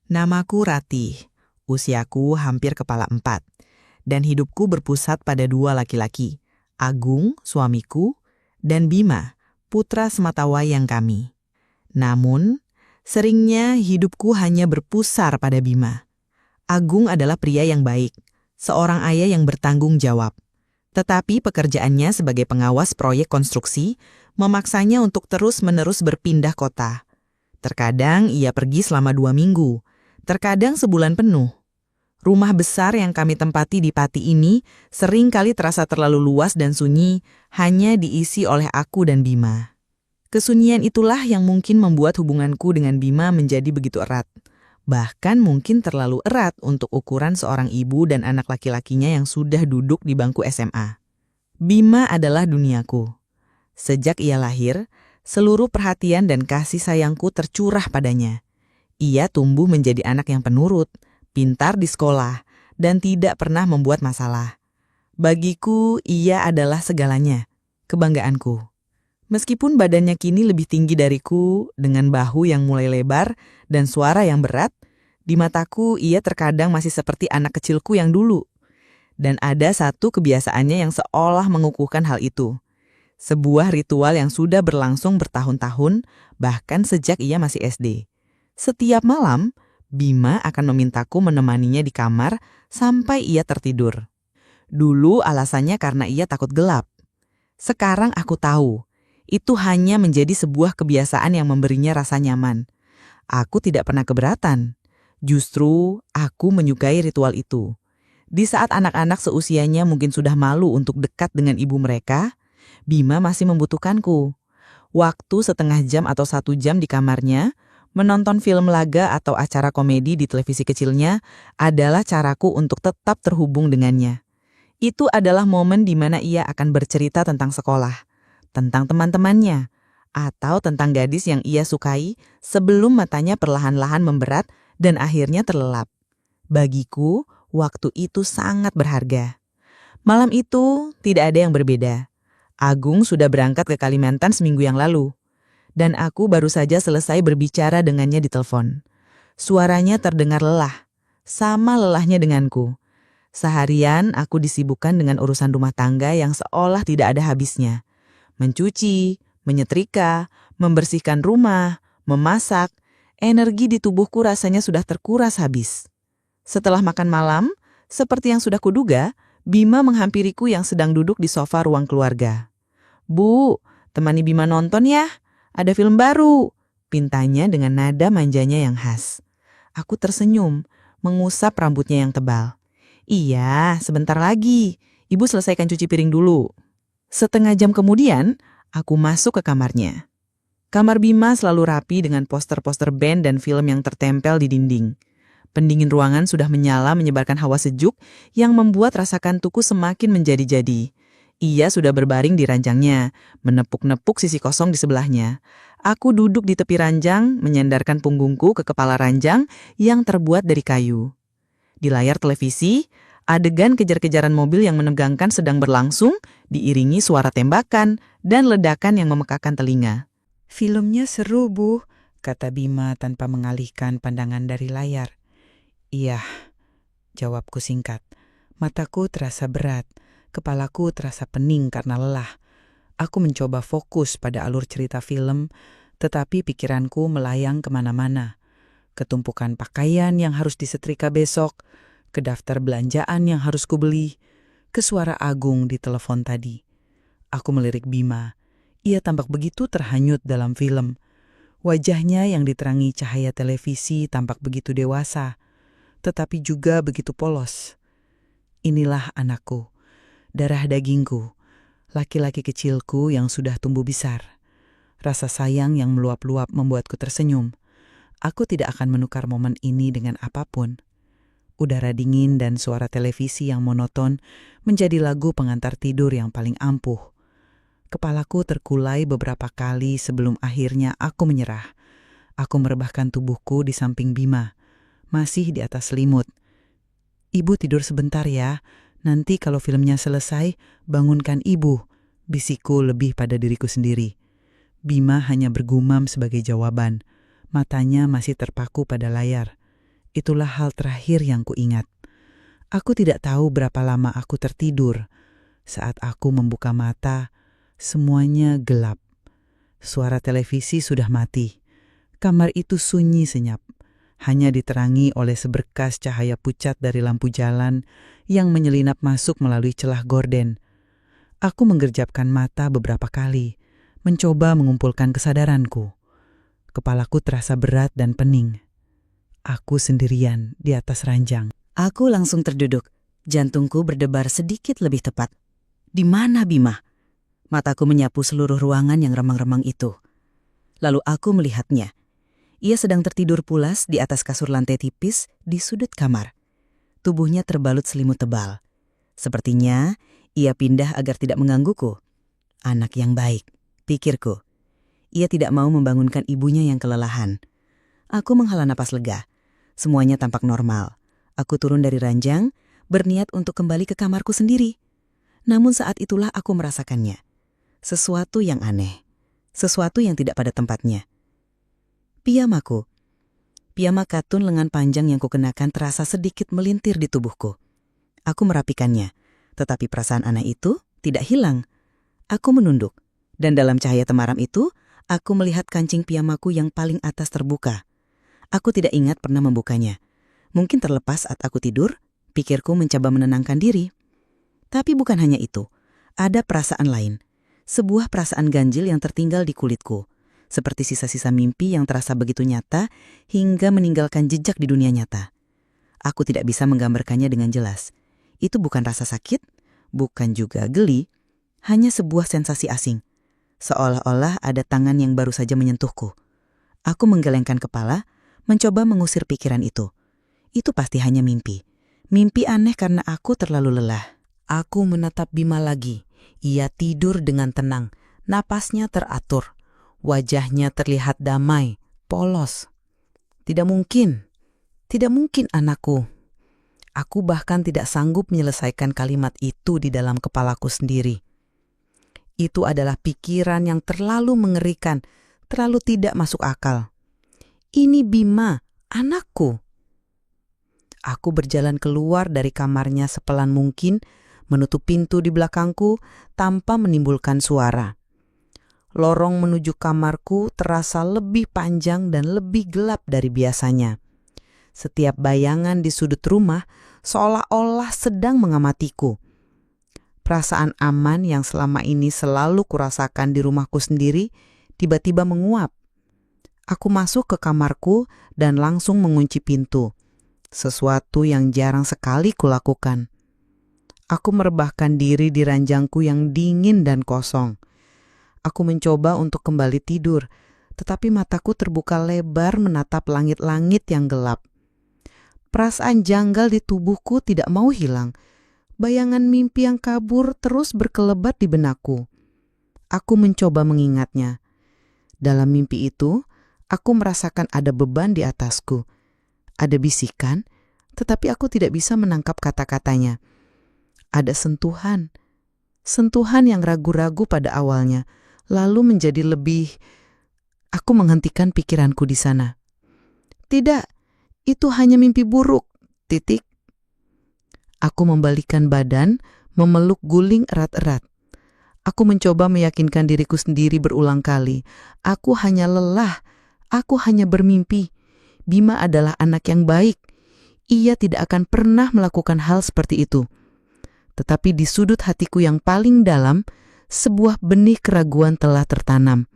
Namaku Ratih, usiaku hampir kepala 4, dan hidupku berpusat pada 2 laki-laki, Agung, suamiku, dan Bima, putra sematawayang kami. Namun, seringnya hidupku hanya berpusar pada Bima. Agung adalah pria yang baik, seorang ayah yang bertanggung jawab. Tetapi pekerjaannya sebagai pengawas proyek konstruksi memaksanya untuk terus-menerus berpindah kota. Terkadang ia pergi selama 2 minggu, terkadang sebulan penuh. Rumah besar yang kami tempati di Pati ini sering kali terasa terlalu luas dan sunyi, hanya diisi oleh aku dan Bima. Kesunyian itulah yang mungkin membuat hubunganku dengan Bima menjadi begitu erat. Bahkan mungkin terlalu erat untuk ukuran seorang ibu dan anak laki-lakinya yang sudah duduk di bangku SMA. Bima adalah duniaku. Sejak ia lahir, seluruh perhatian dan kasih sayangku tercurah padanya. Ia tumbuh menjadi anak yang penurut, pintar di sekolah, dan tidak pernah membuat masalah. Bagiku, ia adalah segalanya, kebanggaanku. Meskipun badannya kini lebih tinggi dariku, dengan bahu yang mulai lebar dan suara yang berat, di mataku ia terkadang masih seperti anak kecilku yang dulu. Dan ada satu kebiasaannya yang seolah mengukuhkan hal itu. Sebuah ritual yang sudah berlangsung bertahun-tahun, bahkan sejak ia masih SD. Setiap malam, Bima akan memintaku menemaninya di kamar sampai ia tertidur. Dulu alasannya karena ia takut gelap. Sekarang aku tahu, itu hanya menjadi sebuah kebiasaan yang memberinya rasa nyaman. Aku tidak pernah keberatan. Justru, aku menyukai ritual itu. Di saat anak-anak seusianya mungkin sudah malu untuk dekat dengan ibu mereka, Bima masih membutuhkanku. Waktu setengah jam atau 1 jam di kamarnya, menonton film laga atau acara komedi di televisi kecilnya adalah caraku untuk tetap terhubung dengannya. Itu adalah momen di mana ia akan bercerita tentang sekolah, tentang teman-temannya, atau tentang gadis yang ia sukai sebelum matanya perlahan-lahan memberat dan akhirnya terlelap. Bagiku, waktu itu sangat berharga. Malam itu tidak ada yang berbeda. Agung sudah berangkat ke Kalimantan seminggu yang lalu. Dan aku baru saja selesai berbicara dengannya di telepon. Suaranya terdengar lelah, sama lelahnya denganku. Seharian aku disibukkan dengan urusan rumah tangga yang seolah tidak ada habisnya. Mencuci, menyetrika, membersihkan rumah, memasak, energi di tubuhku rasanya sudah terkuras habis. Setelah makan malam, seperti yang sudah kuduga, Bima menghampiriku yang sedang duduk di sofa ruang keluarga. "Bu, temani Bima nonton ya. Ada film baru," pintanya dengan nada manjanya yang khas. Aku tersenyum, mengusap rambutnya yang tebal. "Iya, sebentar lagi. Ibu selesaikan cuci piring dulu." Setengah jam kemudian, aku masuk ke kamarnya. Kamar Bima selalu rapi dengan poster-poster band dan film yang tertempel di dinding. Pendingin ruangan sudah menyala menyebarkan hawa sejuk yang membuat rasa kantukku semakin menjadi-jadi. Ia sudah berbaring di ranjangnya, menepuk-nepuk sisi kosong di sebelahnya. Aku duduk di tepi ranjang, menyandarkan punggungku ke kepala ranjang yang terbuat dari kayu. Di layar televisi, adegan kejar-kejaran mobil yang menegangkan sedang berlangsung, diiringi suara tembakan dan ledakan yang memekakan telinga. "Filmnya seru, Bu," kata Bima tanpa mengalihkan pandangan dari layar. "Iya," jawabku singkat. Mataku terasa berat. Kepalaku terasa pening karena lelah. Aku mencoba fokus pada alur cerita film, tetapi pikiranku melayang kemana-mana. Ketumpukan pakaian yang harus disetrika besok, ke daftar belanjaan yang harus kubeli, ke suara Agung di telepon tadi. Aku melirik Bima. Ia tampak begitu terhanyut dalam film. Wajahnya yang diterangi cahaya televisi tampak begitu dewasa, tetapi juga begitu polos. Inilah anakku. Darah dagingku, laki-laki kecilku yang sudah tumbuh besar. Rasa sayang yang meluap-luap membuatku tersenyum. Aku tidak akan menukar momen ini dengan apapun. Udara dingin dan suara televisi yang monoton menjadi lagu pengantar tidur yang paling ampuh. Kepalaku terkulai beberapa kali sebelum akhirnya aku menyerah. Aku merebahkan tubuhku di samping Bima, masih di atas selimut. "Ibu tidur sebentar ya. Nanti kalau filmnya selesai, bangunkan ibu," bisikku lebih pada diriku sendiri. Bima hanya bergumam sebagai jawaban. Matanya masih terpaku pada layar. itulah hal terakhir yang kuingat. Aku tidak tahu berapa lama aku tertidur. Saat aku membuka mata, semuanya gelap. Suara televisi sudah mati. Kamar itu sunyi senyap, hanya diterangi oleh seberkas cahaya pucat dari lampu jalan yang menyelinap masuk melalui celah gorden. Aku menggerjapkan mata beberapa kali, mencoba mengumpulkan kesadaranku. Kepalaku terasa berat dan pening. Aku sendirian di atas ranjang. Aku langsung terduduk. Jantungku berdebar sedikit lebih tepat. Di mana Bima? Mataku menyapu seluruh ruangan yang remang-remang itu. Lalu aku melihatnya. Ia sedang tertidur pulas di atas kasur lantai tipis di sudut kamar. Tubuhnya terbalut selimut tebal. Sepertinya ia pindah agar tidak menggangguku. Anak yang baik, pikirku. Ia tidak mau membangunkan ibunya yang kelelahan. Aku menghela napas lega. Semuanya tampak normal. Aku turun dari ranjang, berniat untuk kembali ke kamarku sendiri. Namun saat itulah aku merasakannya. Sesuatu yang aneh. Sesuatu yang tidak pada tempatnya. Piyamaku. Piyama katun lengan panjang yang kukenakan terasa sedikit melintir di tubuhku. Aku merapikannya, tetapi perasaan aneh itu tidak hilang. Aku menunduk, dan dalam cahaya temaram itu, aku melihat kancing piyamaku yang paling atas terbuka. Aku tidak ingat pernah membukanya. Mungkin terlepas saat aku tidur, pikirku mencoba menenangkan diri. Tapi bukan hanya itu, ada perasaan lain. Sebuah perasaan ganjil yang tertinggal di kulitku. Seperti sisa-sisa mimpi yang terasa begitu nyata hingga meninggalkan jejak di dunia nyata. Aku tidak bisa menggambarkannya dengan jelas. Itu bukan rasa sakit, bukan juga geli, hanya sebuah sensasi asing. Seolah-olah ada tangan yang baru saja menyentuhku. Aku menggelengkan kepala, mencoba mengusir pikiran itu. Itu pasti hanya mimpi. Mimpi aneh karena aku terlalu lelah. Aku menatap Bima lagi. Ia tidur dengan tenang, napasnya teratur. Wajahnya terlihat damai, polos. Tidak mungkin anakku. Aku bahkan tidak sanggup menyelesaikan kalimat itu di dalam kepalaku sendiri. Itu adalah pikiran yang terlalu mengerikan, terlalu tidak masuk akal. Ini Bima, anakku. Aku berjalan keluar dari kamarnya sepelan mungkin, menutup pintu di belakangku tanpa menimbulkan suara. Lorong menuju kamarku terasa lebih panjang dan lebih gelap dari biasanya. Setiap bayangan di sudut rumah seolah-olah sedang mengamatiku. Perasaan aman yang selama ini selalu kurasakan di rumahku sendiri tiba-tiba menguap. Aku masuk ke kamarku dan langsung mengunci pintu. Sesuatu yang jarang sekali kulakukan. Aku merebahkan diri di ranjangku yang dingin dan kosong. Aku mencoba untuk kembali tidur, tetapi mataku terbuka lebar menatap langit-langit yang gelap. Perasaan janggal di tubuhku tidak mau hilang. Bayangan mimpi yang kabur terus berkelebat di benakku. Aku mencoba mengingatnya. Dalam mimpi itu, aku merasakan ada beban di atasku. Ada bisikan, tetapi aku tidak bisa menangkap kata-katanya. Ada sentuhan yang ragu-ragu pada awalnya, lalu menjadi lebih. Aku menghentikan pikiranku di sana. Tidak, itu hanya mimpi buruk. Titik. Aku membalikkan badan, memeluk guling erat-erat. Aku mencoba meyakinkan diriku sendiri berulang kali. Aku hanya lelah, aku hanya bermimpi. Bima adalah anak yang baik. Ia tidak akan pernah melakukan hal seperti itu. Tetapi di sudut hatiku yang paling dalam, sebuah benih keraguan telah tertanam.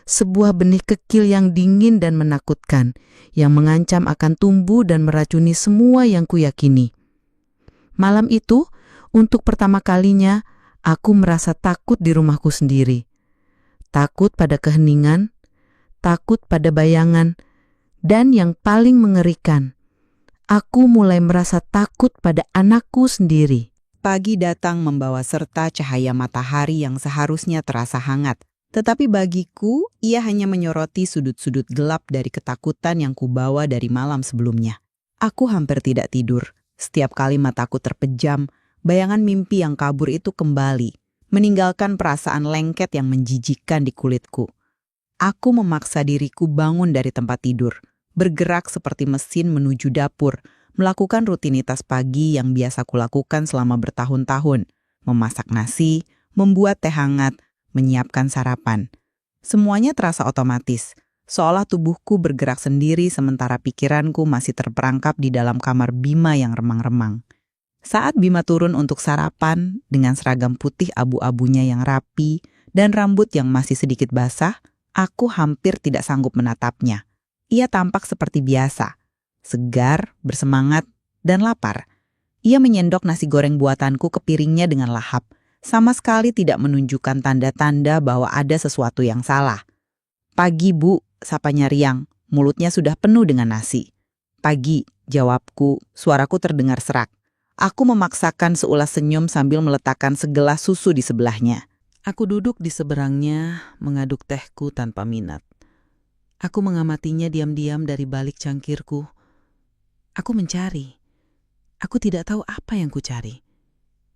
Sebuah benih kecil yang dingin dan menakutkan, yang mengancam akan tumbuh dan meracuni semua yang kuyakini. Malam itu, untuk pertama kalinya, aku merasa takut di rumahku sendiri. Takut pada keheningan, takut pada bayangan, dan yang paling mengerikan, aku mulai merasa takut pada anakku sendiri. Pagi datang membawa serta cahaya matahari yang seharusnya terasa hangat. Tetapi bagiku, ia hanya menyoroti sudut-sudut gelap dari ketakutan yang kubawa dari malam sebelumnya. Aku hampir tidak tidur. Setiap kali mataku terpejam, bayangan mimpi yang kabur itu kembali, meninggalkan perasaan lengket yang menjijikkan di kulitku. Aku memaksa diriku bangun dari tempat tidur, bergerak seperti mesin menuju dapur, melakukan rutinitas pagi yang biasa kulakukan selama bertahun-tahun, memasak nasi, membuat teh hangat, menyiapkan sarapan. Semuanya terasa otomatis, seolah tubuhku bergerak sendiri sementara pikiranku masih terperangkap di dalam kamar Bima yang remang-remang. Saat Bima turun untuk sarapan dengan seragam putih abu-abunya yang rapi dan rambut yang masih sedikit basah, aku hampir tidak sanggup menatapnya. Ia tampak seperti biasa, segar, bersemangat, dan lapar. Ia menyendok nasi goreng buatanku ke piringnya dengan lahap, sama sekali tidak menunjukkan tanda-tanda bahwa ada sesuatu yang salah. "Pagi, Bu," sapanya riang, mulutnya sudah penuh dengan nasi. "Pagi," jawabku, suaraku terdengar serak. Aku memaksakan seulas senyum sambil meletakkan segelas susu di sebelahnya. Aku duduk di seberangnya, mengaduk tehku tanpa minat. Aku mengamatinya diam-diam dari balik cangkirku. Aku mencari. Aku tidak tahu apa yang kucari.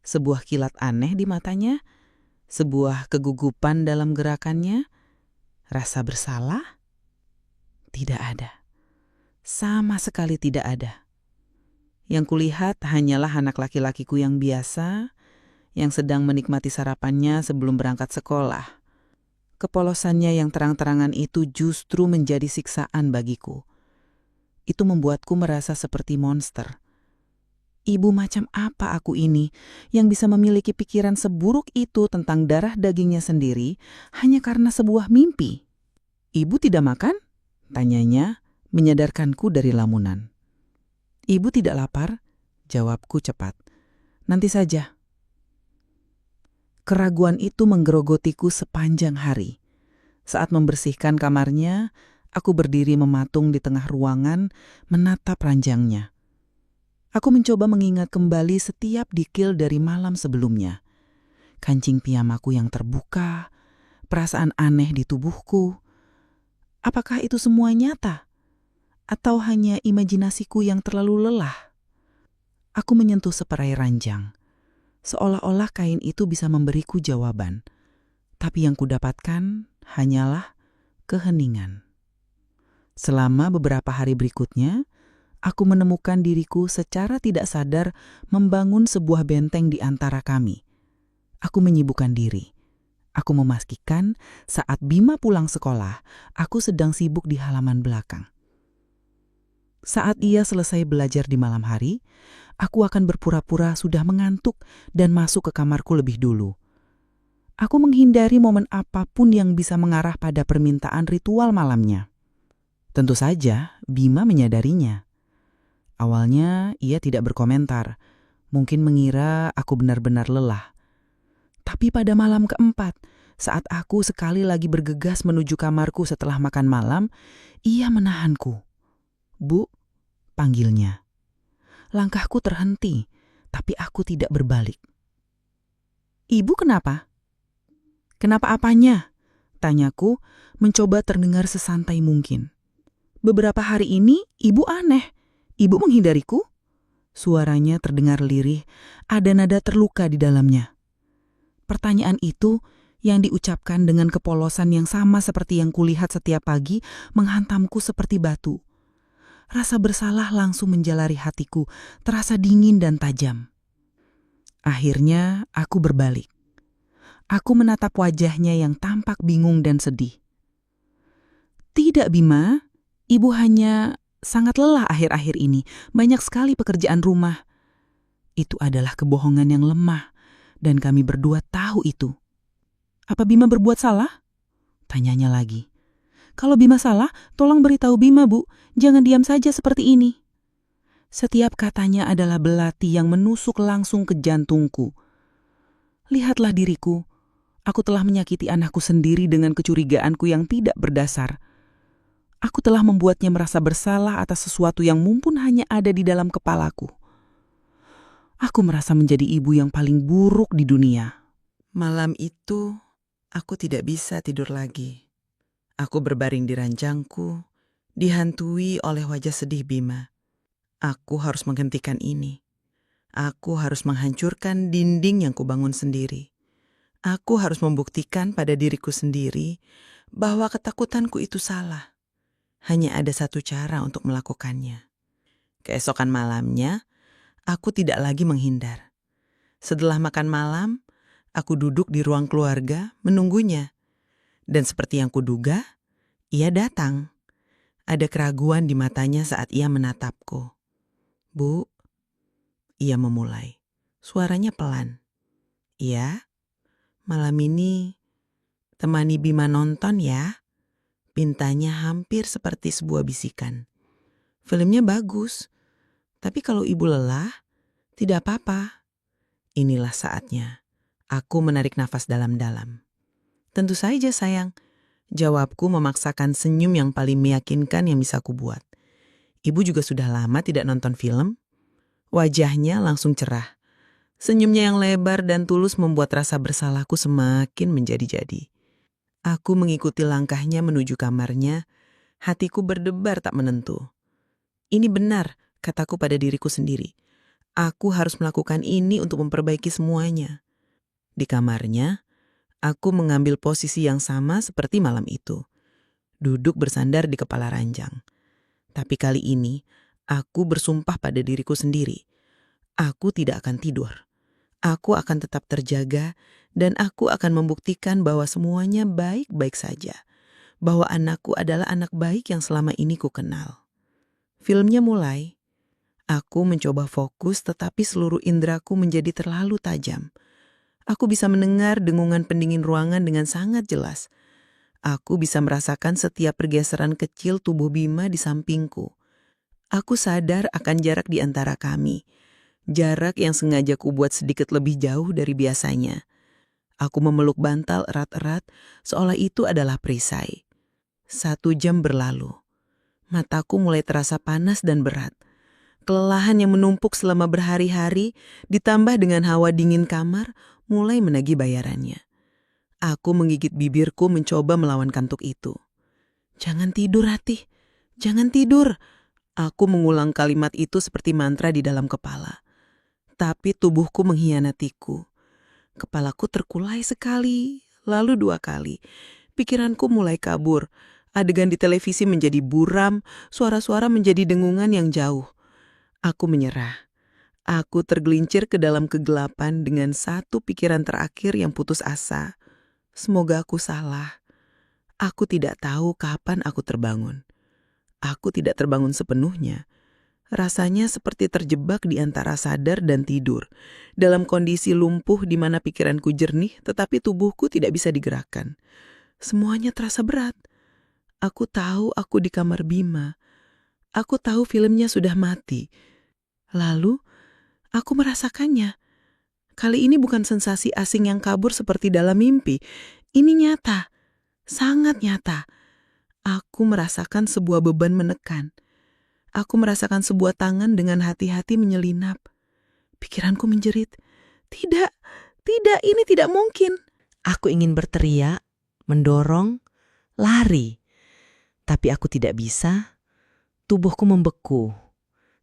Sebuah kilat aneh di matanya, sebuah kegugupan dalam gerakannya, rasa bersalah? Tidak ada. Sama sekali tidak ada. Yang kulihat hanyalah anak laki-lakiku yang biasa, yang sedang menikmati sarapannya sebelum berangkat sekolah. Kepolosannya yang terang-terangan itu justru menjadi siksaan bagiku. Itu membuatku merasa seperti monster. Ibu macam apa aku ini yang bisa memiliki pikiran seburuk itu tentang darah dagingnya sendiri hanya karena sebuah mimpi? "Ibu tidak makan?" tanyanya, menyadarkanku dari lamunan. "Ibu tidak lapar?" jawabku cepat. "Nanti saja." Keraguan itu menggerogotiku sepanjang hari. Saat membersihkan kamarnya, aku berdiri mematung di tengah ruangan, menatap ranjangnya. Aku mencoba mengingat kembali setiap dikil dari malam sebelumnya. Kancing piyamaku yang terbuka, perasaan aneh di tubuhku. Apakah itu semua nyata? Atau hanya imajinasiku yang terlalu lelah? Aku menyentuh seperai ranjang. Seolah-olah kain itu bisa memberiku jawaban. Tapi yang kudapatkan hanyalah keheningan. Selama beberapa hari berikutnya, aku menemukan diriku secara tidak sadar membangun sebuah benteng di antara kami. Aku menyibukkan diri. Aku memastikan saat Bima pulang sekolah, aku sedang sibuk di halaman belakang. Saat ia selesai belajar di malam hari, aku akan berpura-pura sudah mengantuk dan masuk ke kamarku lebih dulu. Aku menghindari momen apapun yang bisa mengarah pada permintaan ritual malamnya. Tentu saja, Bima menyadarinya. Awalnya, ia tidak berkomentar, mungkin mengira aku benar-benar lelah. Tapi pada malam keempat, saat aku sekali lagi bergegas menuju kamarku setelah makan malam, ia menahanku. "Bu," panggilnya. Langkahku terhenti, tapi aku tidak berbalik. "Ibu kenapa?" "Kenapa apanya?" tanyaku, mencoba terdengar sesantai mungkin. "Beberapa hari ini ibu aneh. Ibu menghindariku?" Suaranya terdengar lirih, ada nada terluka di dalamnya. Pertanyaan itu yang diucapkan dengan kepolosan yang sama seperti yang kulihat setiap pagi menghantamku seperti batu. Rasa bersalah langsung menjalari hatiku, terasa dingin dan tajam. Akhirnya aku berbalik. Aku menatap wajahnya yang tampak bingung dan sedih. "Tidak, Bima. Ibu hanya sangat lelah akhir-akhir ini. Banyak sekali pekerjaan rumah." Itu adalah kebohongan yang lemah, dan kami berdua tahu itu. "Apa Bima berbuat salah?" tanyanya lagi. "Kalau Bima salah, tolong beritahu Bima, Bu. Jangan diam saja seperti ini." Setiap katanya adalah belati yang menusuk langsung ke jantungku. Lihatlah diriku. Aku telah menyakiti anakku sendiri dengan kecurigaanku yang tidak berdasar. Aku telah membuatnya merasa bersalah atas sesuatu yang mungkin hanya ada di dalam kepalaku. Aku merasa menjadi ibu yang paling buruk di dunia. Malam itu, aku tidak bisa tidur lagi. Aku berbaring di ranjangku, dihantui oleh wajah sedih Bima. Aku harus menghentikan ini. Aku harus menghancurkan dinding yang kubangun sendiri. Aku harus membuktikan pada diriku sendiri bahwa ketakutanku itu salah. Hanya ada satu cara untuk melakukannya. Keesokan malamnya, aku tidak lagi menghindar. Setelah makan malam, aku duduk di ruang keluarga menunggunya. Dan seperti yang kuduga, ia datang. Ada keraguan di matanya saat ia menatapku. "Bu," ia memulai. Suaranya pelan. "Iya, malam ini temani Bima nonton ya." Pintanya hampir seperti sebuah bisikan. "Filmnya bagus, tapi kalau ibu lelah, tidak apa-apa." Inilah saatnya. Aku menarik nafas dalam-dalam. "Tentu saja sayang," jawabku memaksakan senyum yang paling meyakinkan yang bisa kubuat. "Ibu juga sudah lama tidak nonton film." Wajahnya langsung cerah. Senyumnya yang lebar dan tulus membuat rasa bersalahku semakin menjadi-jadi. Aku mengikuti langkahnya menuju kamarnya, hatiku berdebar tak menentu. "Ini benar," kataku pada diriku sendiri. "Aku harus melakukan ini untuk memperbaiki semuanya." Di kamarnya, aku mengambil posisi yang sama seperti malam itu. Duduk bersandar di kepala ranjang. Tapi kali ini, aku bersumpah pada diriku sendiri. Aku tidak akan tidur. Aku akan tetap terjaga dan aku akan membuktikan bahwa semuanya baik-baik saja. Bahwa anakku adalah anak baik yang selama ini ku kenal. Filmnya mulai. Aku mencoba fokus tetapi seluruh indraku menjadi terlalu tajam. Aku bisa mendengar dengungan pendingin ruangan dengan sangat jelas. Aku bisa merasakan setiap pergeseran kecil tubuh Bima di sampingku. Aku sadar akan jarak di antara kami. Jarak yang sengaja kubuat sedikit lebih jauh dari biasanya. Aku memeluk bantal erat-erat seolah itu adalah perisai. 1 jam berlalu. Mataku mulai terasa panas dan berat. Kelelahan yang menumpuk selama berhari-hari ditambah dengan hawa dingin kamar mulai menagih bayarannya. Aku menggigit bibirku mencoba melawan kantuk itu. "Jangan tidur, Ratih. Jangan tidur." Aku mengulang kalimat itu seperti mantra di dalam kepala. Tapi tubuhku mengkhianatiku. Kepalaku terkulai sekali, lalu 2 kali. Pikiranku mulai kabur. Adegan di televisi menjadi buram, suara-suara menjadi dengungan yang jauh. Aku menyerah. Aku tergelincir ke dalam kegelapan dengan satu pikiran terakhir yang putus asa. Semoga aku salah. Aku tidak tahu kapan aku terbangun. Aku tidak terbangun sepenuhnya. Rasanya seperti terjebak di antara sadar dan tidur. Dalam kondisi lumpuh di mana pikiranku jernih tetapi tubuhku tidak bisa digerakkan. Semuanya terasa berat. Aku tahu aku di kamar Bima. Aku tahu filmnya sudah mati. Lalu, aku merasakannya. Kali ini bukan sensasi asing yang kabur seperti dalam mimpi. Ini nyata, sangat nyata. Aku merasakan sebuah beban menekan. Aku merasakan sebuah tangan dengan hati-hati menyelinap. Pikiranku menjerit. Tidak, tidak, ini tidak mungkin. Aku ingin berteriak, mendorong, lari. Tapi aku tidak bisa. Tubuhku membeku.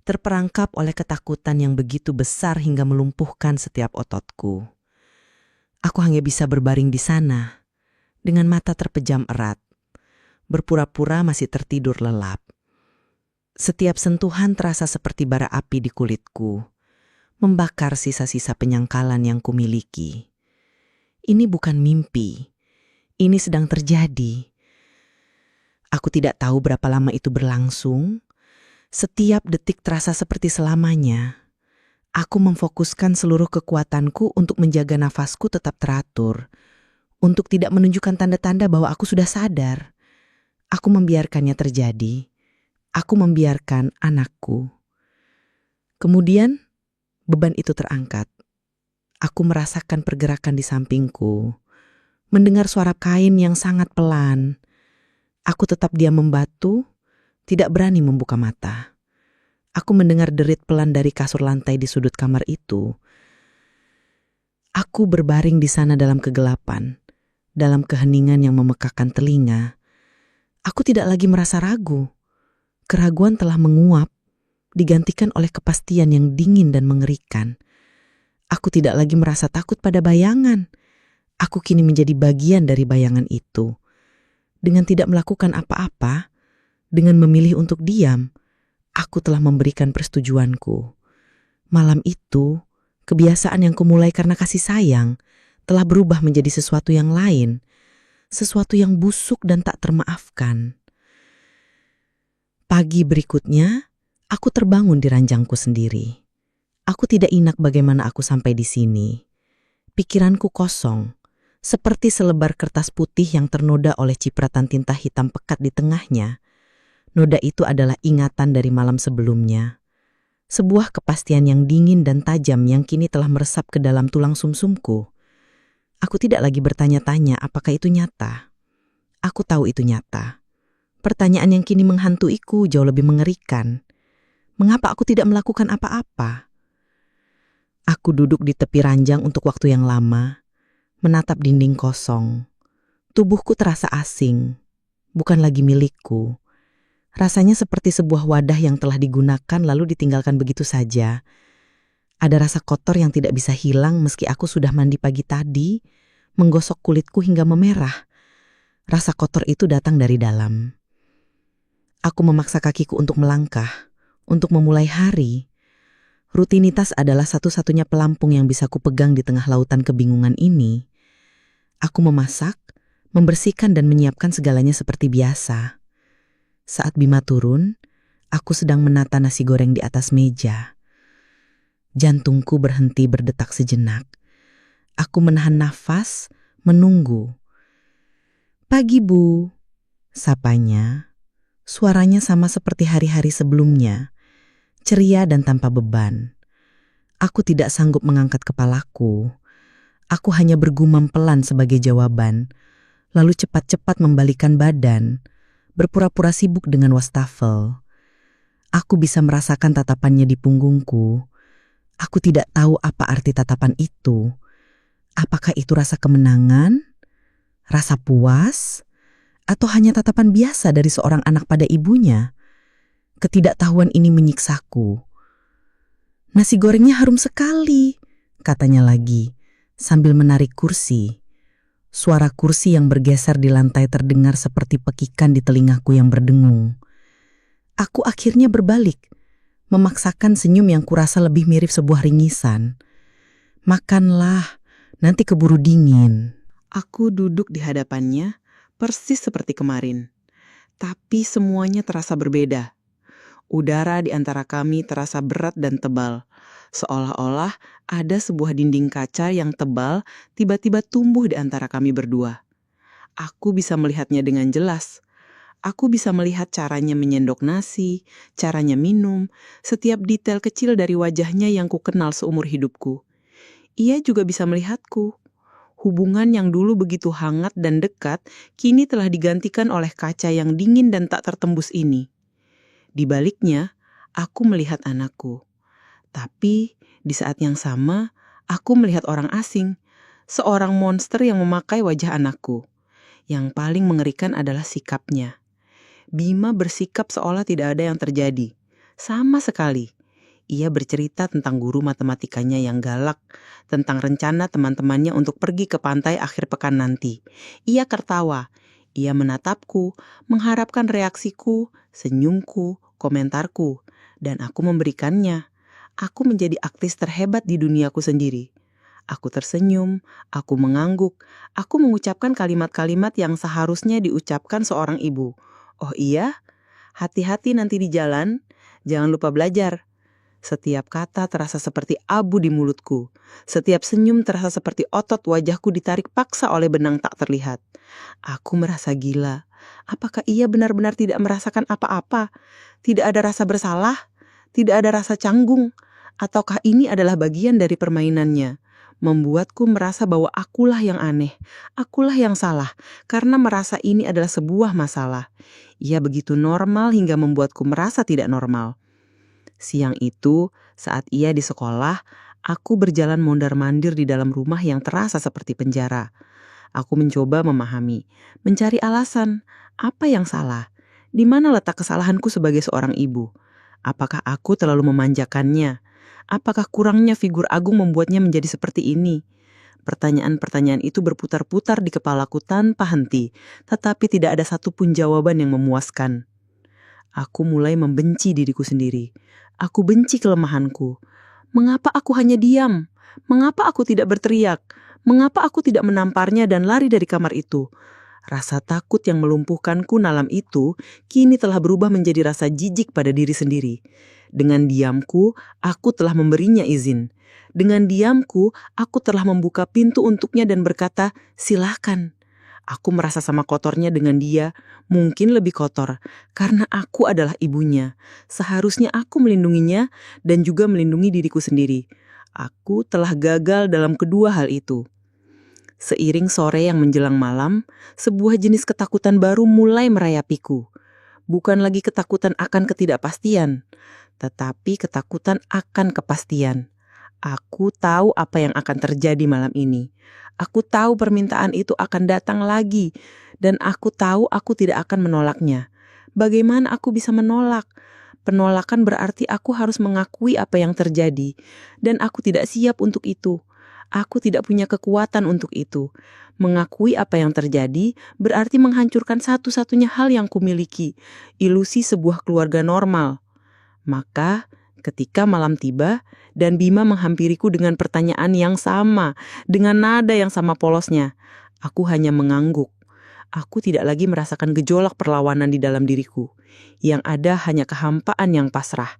Terperangkap oleh ketakutan yang begitu besar hingga melumpuhkan setiap ototku. Aku hanya bisa berbaring di sana, dengan mata terpejam erat, berpura-pura masih tertidur lelap. Setiap sentuhan terasa seperti bara api di kulitku, membakar sisa-sisa penyangkalan yang kumiliki. Ini bukan mimpi, ini sedang terjadi. Aku tidak tahu berapa lama itu berlangsung. Setiap detik terasa seperti selamanya. Aku memfokuskan seluruh kekuatanku untuk menjaga nafasku tetap teratur, untuk tidak menunjukkan tanda-tanda bahwa aku sudah sadar. Aku membiarkannya terjadi. Aku membiarkan anakku. Kemudian, beban itu terangkat. Aku merasakan pergerakan di sampingku, mendengar suara kain yang sangat pelan. Aku tetap diam membatu, tidak berani membuka mata. Aku mendengar derit pelan dari kasur lantai di sudut kamar itu. Aku berbaring di sana dalam kegelapan, dalam keheningan yang memekakkan telinga. Aku tidak lagi merasa ragu. Keraguan telah menguap, digantikan oleh kepastian yang dingin dan mengerikan. Aku tidak lagi merasa takut pada bayangan. Aku kini menjadi bagian dari bayangan itu. Dengan tidak melakukan apa-apa, Dengan memilih untuk diam, aku telah memberikan persetujuanku. Malam itu, kebiasaan yang kumulai karena kasih sayang telah berubah menjadi sesuatu yang lain, sesuatu yang busuk dan tak termaafkan. Pagi berikutnya, aku terbangun di ranjangku sendiri. Aku tidak ingat bagaimana aku sampai di sini. Pikiranku kosong, seperti selebar kertas putih yang ternoda oleh cipratan tinta hitam pekat di tengahnya. Noda itu adalah ingatan dari malam sebelumnya. Sebuah kepastian yang dingin dan tajam yang kini telah meresap ke dalam tulang sumsumku. Aku tidak lagi bertanya-tanya apakah itu nyata. Aku tahu itu nyata. Pertanyaan yang kini menghantuiku jauh lebih mengerikan. Mengapa aku tidak melakukan apa-apa? Aku duduk di tepi ranjang untuk waktu yang lama, menatap dinding kosong. Tubuhku terasa asing, bukan lagi milikku. Rasanya seperti sebuah wadah yang telah digunakan lalu ditinggalkan begitu saja. Ada rasa kotor yang tidak bisa hilang meski aku sudah mandi pagi tadi, menggosok kulitku hingga memerah. Rasa kotor itu datang dari dalam. Aku memaksa kakiku untuk melangkah, untuk memulai hari. Rutinitas adalah satu-satunya pelampung yang bisa kupegang di tengah lautan kebingungan ini. Aku memasak, membersihkan dan menyiapkan segalanya seperti biasa. Saat Bima turun, aku sedang menata nasi goreng di atas meja. Jantungku berhenti berdetak sejenak. Aku menahan nafas, menunggu. "Pagi, Bu," sapanya. Suaranya sama seperti hari-hari sebelumnya, ceria dan tanpa beban. Aku tidak sanggup mengangkat kepalaku. Aku hanya bergumam pelan sebagai jawaban, lalu cepat-cepat membalikkan badan, berpura-pura sibuk dengan wastafel. Aku bisa merasakan tatapannya di punggungku. Aku tidak tahu apa arti tatapan itu. Apakah itu rasa kemenangan, rasa puas, atau hanya tatapan biasa dari seorang anak pada ibunya? Ketidaktahuan ini menyiksaku. "Nasi gorengnya harum sekali," katanya lagi, sambil menarik kursi. Suara kursi yang bergeser di lantai terdengar seperti pekikan di telingaku yang berdengung. Aku akhirnya berbalik, memaksakan senyum yang kurasa lebih mirip sebuah ringisan. "Makanlah, nanti keburu dingin." Aku duduk di hadapannya, persis seperti kemarin. Tapi semuanya terasa berbeda. Udara di antara kami terasa berat dan tebal. Seolah-olah ada sebuah dinding kaca yang tebal tiba-tiba tumbuh di antara kami berdua. Aku bisa melihatnya dengan jelas. Aku bisa melihat caranya menyendok nasi, caranya minum, setiap detail kecil dari wajahnya yang kukenal seumur hidupku. Ia juga bisa melihatku. Hubungan yang dulu begitu hangat dan dekat, kini telah digantikan oleh kaca yang dingin dan tak tertembus ini. Di baliknya, aku melihat anakku. Tapi, di saat yang sama, aku melihat orang asing. Seorang monster yang memakai wajah anakku. Yang paling mengerikan adalah sikapnya. Bima bersikap seolah tidak ada yang terjadi. Sama sekali. Ia bercerita tentang guru matematikanya yang galak, tentang rencana teman-temannya untuk pergi ke pantai akhir pekan nanti. Ia tertawa, ia menatapku, mengharapkan reaksiku, senyumku, komentarku, dan aku memberikannya. Aku menjadi aktris terhebat di duniaku sendiri. Aku tersenyum, aku mengangguk, aku mengucapkan kalimat-kalimat yang seharusnya diucapkan seorang ibu. "Oh iya? Hati-hati nanti di jalan, jangan lupa belajar." Setiap kata terasa seperti abu di mulutku. Setiap senyum terasa seperti otot wajahku ditarik paksa oleh benang tak terlihat. Aku merasa gila. Apakah ia benar-benar tidak merasakan apa-apa? Tidak ada rasa bersalah? Tidak ada rasa canggung? Ataukah ini adalah bagian dari permainannya? Membuatku merasa bahwa akulah yang aneh. Akulah yang salah. Karena merasa ini adalah sebuah masalah. Ia begitu normal hingga membuatku merasa tidak normal. Siang itu, saat ia di sekolah, aku berjalan mondar-mandir di dalam rumah yang terasa seperti penjara. Aku mencoba memahami, mencari alasan, apa yang salah? Di mana letak kesalahanku sebagai seorang ibu? Apakah aku terlalu memanjakannya? Apakah kurangnya figur Agung membuatnya menjadi seperti ini? Pertanyaan-pertanyaan itu berputar-putar di kepalaku tanpa henti, tetapi tidak ada satupun jawaban yang memuaskan. Aku mulai membenci diriku sendiri. Aku benci kelemahanku. Mengapa aku hanya diam? Mengapa aku tidak berteriak? Mengapa aku tidak menamparnya dan lari dari kamar itu? Rasa takut yang melumpuhkanku malam itu kini telah berubah menjadi rasa jijik pada diri sendiri. Dengan diamku, aku telah memberinya izin. Dengan diamku, aku telah membuka pintu untuknya dan berkata, "Silahkan." Aku merasa sama kotornya dengan dia, mungkin lebih kotor, karena aku adalah ibunya. Seharusnya aku melindunginya dan juga melindungi diriku sendiri. Aku telah gagal dalam kedua hal itu. Seiring sore yang menjelang malam, sebuah jenis ketakutan baru mulai merayapiku. Bukan lagi ketakutan akan ketidakpastian, tetapi ketakutan akan kepastian. Aku tahu apa yang akan terjadi malam ini. Aku tahu permintaan itu akan datang lagi, dan aku tahu aku tidak akan menolaknya. Bagaimana aku bisa menolak? Penolakan berarti aku harus mengakui apa yang terjadi, dan aku tidak siap untuk itu. Aku tidak punya kekuatan untuk itu. Mengakui apa yang terjadi berarti menghancurkan satu-satunya hal yang kumiliki, ilusi sebuah keluarga normal. Maka, ketika malam tiba dan Bima menghampiriku dengan pertanyaan yang sama, dengan nada yang sama polosnya, aku hanya mengangguk. Aku tidak lagi merasakan gejolak perlawanan di dalam diriku. Yang ada hanya kehampaan yang pasrah.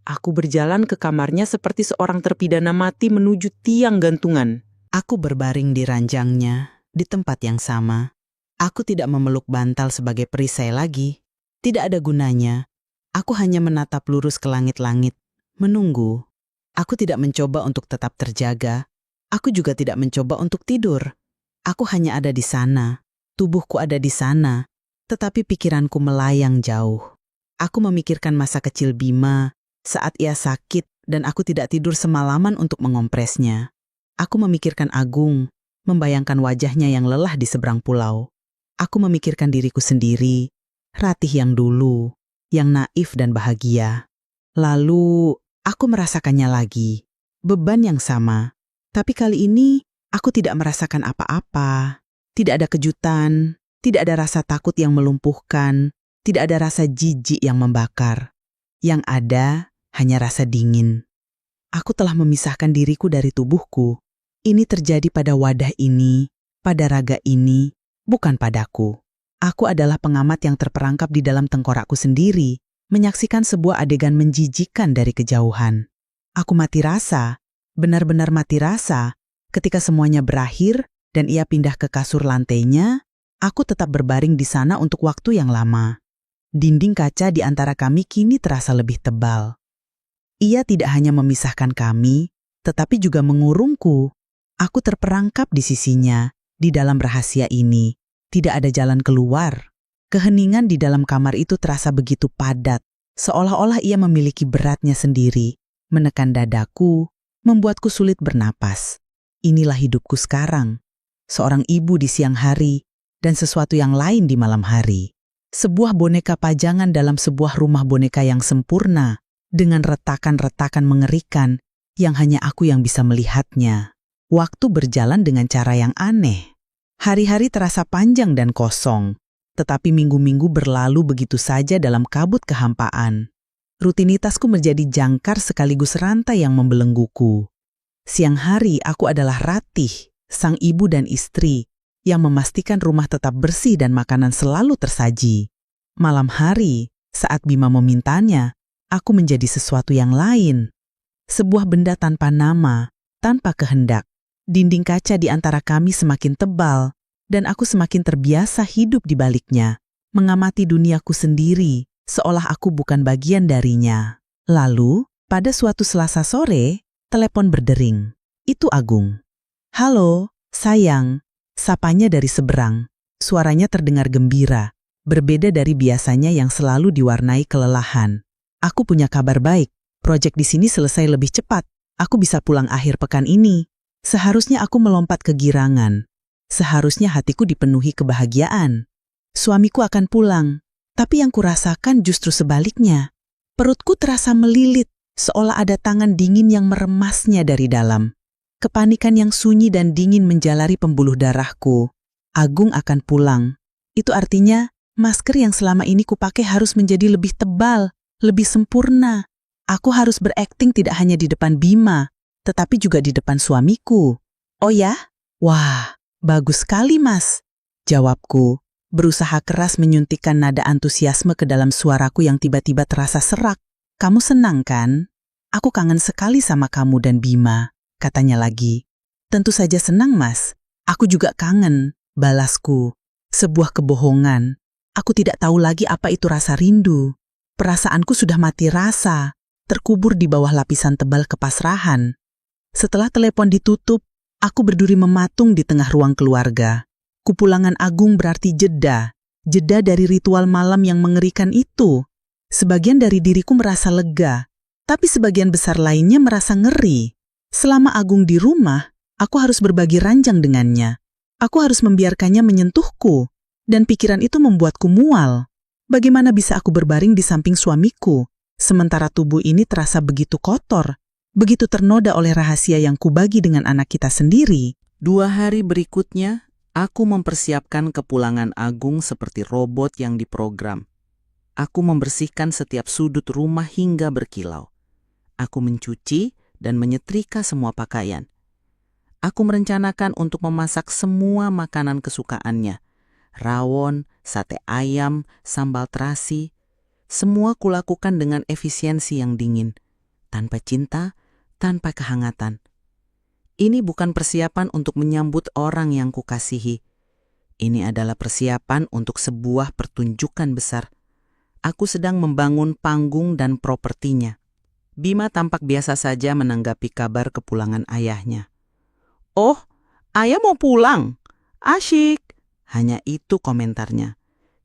Aku berjalan ke kamarnya seperti seorang terpidana mati menuju tiang gantungan. Aku berbaring di ranjangnya, di tempat yang sama. Aku tidak memeluk bantal sebagai perisai lagi. Tidak ada gunanya. Aku hanya menatap lurus ke langit-langit, menunggu. Aku tidak mencoba untuk tetap terjaga. Aku juga tidak mencoba untuk tidur. Aku hanya ada di sana. Tubuhku ada di sana. Tetapi pikiranku melayang jauh. Aku memikirkan masa kecil Bima saat ia sakit dan aku tidak tidur semalaman untuk mengompresnya. Aku memikirkan Agung, membayangkan wajahnya yang lelah di seberang pulau. Aku memikirkan diriku sendiri, Ratih yang dulu, yang naif dan bahagia. Lalu, aku merasakannya lagi. Beban yang sama. Tapi kali ini, aku tidak merasakan apa-apa. Tidak ada kejutan, tidak ada rasa takut yang melumpuhkan, tidak ada rasa jijik yang membakar. Yang ada hanya rasa dingin. Aku telah memisahkan diriku dari tubuhku. Ini terjadi pada wadah ini, pada raga ini, bukan padaku. Aku adalah pengamat yang terperangkap di dalam tengkorakku sendiri, menyaksikan sebuah adegan menjijikkan dari kejauhan. Aku mati rasa, benar-benar mati rasa, ketika semuanya berakhir dan ia pindah ke kasur lantainya, aku tetap berbaring di sana untuk waktu yang lama. Dinding kaca di antara kami kini terasa lebih tebal. Ia tidak hanya memisahkan kami, tetapi juga mengurungku. Aku terperangkap di sisinya, di dalam rahasia ini. Tidak ada jalan keluar. Keheningan di dalam kamar itu terasa begitu padat, seolah-olah ia memiliki beratnya sendiri, menekan dadaku, membuatku sulit bernapas. Inilah hidupku sekarang. Seorang ibu di siang hari, dan sesuatu yang lain di malam hari. Sebuah boneka pajangan dalam sebuah rumah boneka yang sempurna, dengan retakan-retakan mengerikan yang hanya aku yang bisa melihatnya. Waktu berjalan dengan cara yang aneh. Hari-hari terasa panjang dan kosong, tetapi minggu-minggu berlalu begitu saja dalam kabut kehampaan. Rutinitasku menjadi jangkar sekaligus rantai yang membelengguku. Siang hari aku adalah Ratih, sang ibu dan istri, yang memastikan rumah tetap bersih dan makanan selalu tersaji. Malam hari, saat Bima memintanya, aku menjadi sesuatu yang lain. Sebuah benda tanpa nama, tanpa kehendak. Dinding kaca di antara kami semakin tebal, dan aku semakin terbiasa hidup di baliknya, mengamati duniaku sendiri, seolah aku bukan bagian darinya. Lalu, pada suatu Selasa sore, telepon berdering. Itu Agung. "Halo, sayang," sapanya dari seberang. Suaranya terdengar gembira, berbeda dari biasanya yang selalu diwarnai kelelahan. "Aku punya kabar baik. Proyek di sini selesai lebih cepat. Aku bisa pulang akhir pekan ini. Seharusnya aku melompat kegirangan. Seharusnya hatiku dipenuhi kebahagiaan. Suamiku akan pulang, tapi yang kurasakan justru sebaliknya. Perutku terasa melilit, seolah ada tangan dingin yang meremasnya dari dalam. Kepanikan yang sunyi dan dingin menjalari pembuluh darahku. Agung akan pulang. Itu artinya Masker yang selama ini kupakai harus menjadi lebih tebal, lebih sempurna. Aku harus berakting tidak hanya di depan Bima, tetapi juga di depan suamiku. Oh ya? Wah, bagus sekali, Mas. Jawabku, berusaha keras menyuntikkan nada antusiasme ke dalam suaraku yang tiba-tiba terasa serak. Kamu senang kan? Aku kangen sekali sama kamu dan Bima, katanya lagi. Tentu saja senang, Mas. Aku juga kangen, balasku. Sebuah kebohongan. Aku tidak tahu lagi apa itu rasa rindu. Perasaanku sudah mati rasa, terkubur di bawah lapisan tebal kepasrahan. Setelah telepon ditutup, aku berdiri mematung di tengah ruang keluarga. Kepulangan Agung berarti jeda dari ritual malam yang mengerikan itu. Sebagian dari diriku merasa lega, tapi sebagian besar lainnya merasa ngeri. Selama Agung di rumah, aku harus berbagi ranjang dengannya. Aku harus membiarkannya menyentuhku. Dan pikiran itu membuatku mual. Bagaimana bisa aku berbaring di samping suamiku, sementara tubuh ini terasa begitu kotor, begitu ternoda oleh rahasia yang kubagi dengan anak kita sendiri. 2 hari berikutnya, aku mempersiapkan kepulangan Agung seperti robot yang diprogram. Aku membersihkan setiap sudut rumah hingga berkilau. Aku mencuci dan menyetrika semua pakaian. Aku merencanakan untuk memasak semua makanan kesukaannya. Rawon, sate ayam, sambal terasi, semua kulakukan dengan efisiensi yang dingin, tanpa cinta, tanpa kehangatan. Ini bukan persiapan untuk menyambut orang yang kukasihi. Ini adalah persiapan untuk sebuah pertunjukan besar. Aku sedang membangun panggung dan propertinya. Bima tampak biasa saja menanggapi kabar kepulangan ayahnya. "Oh, ayah mau pulang? Asyik." Hanya itu komentarnya.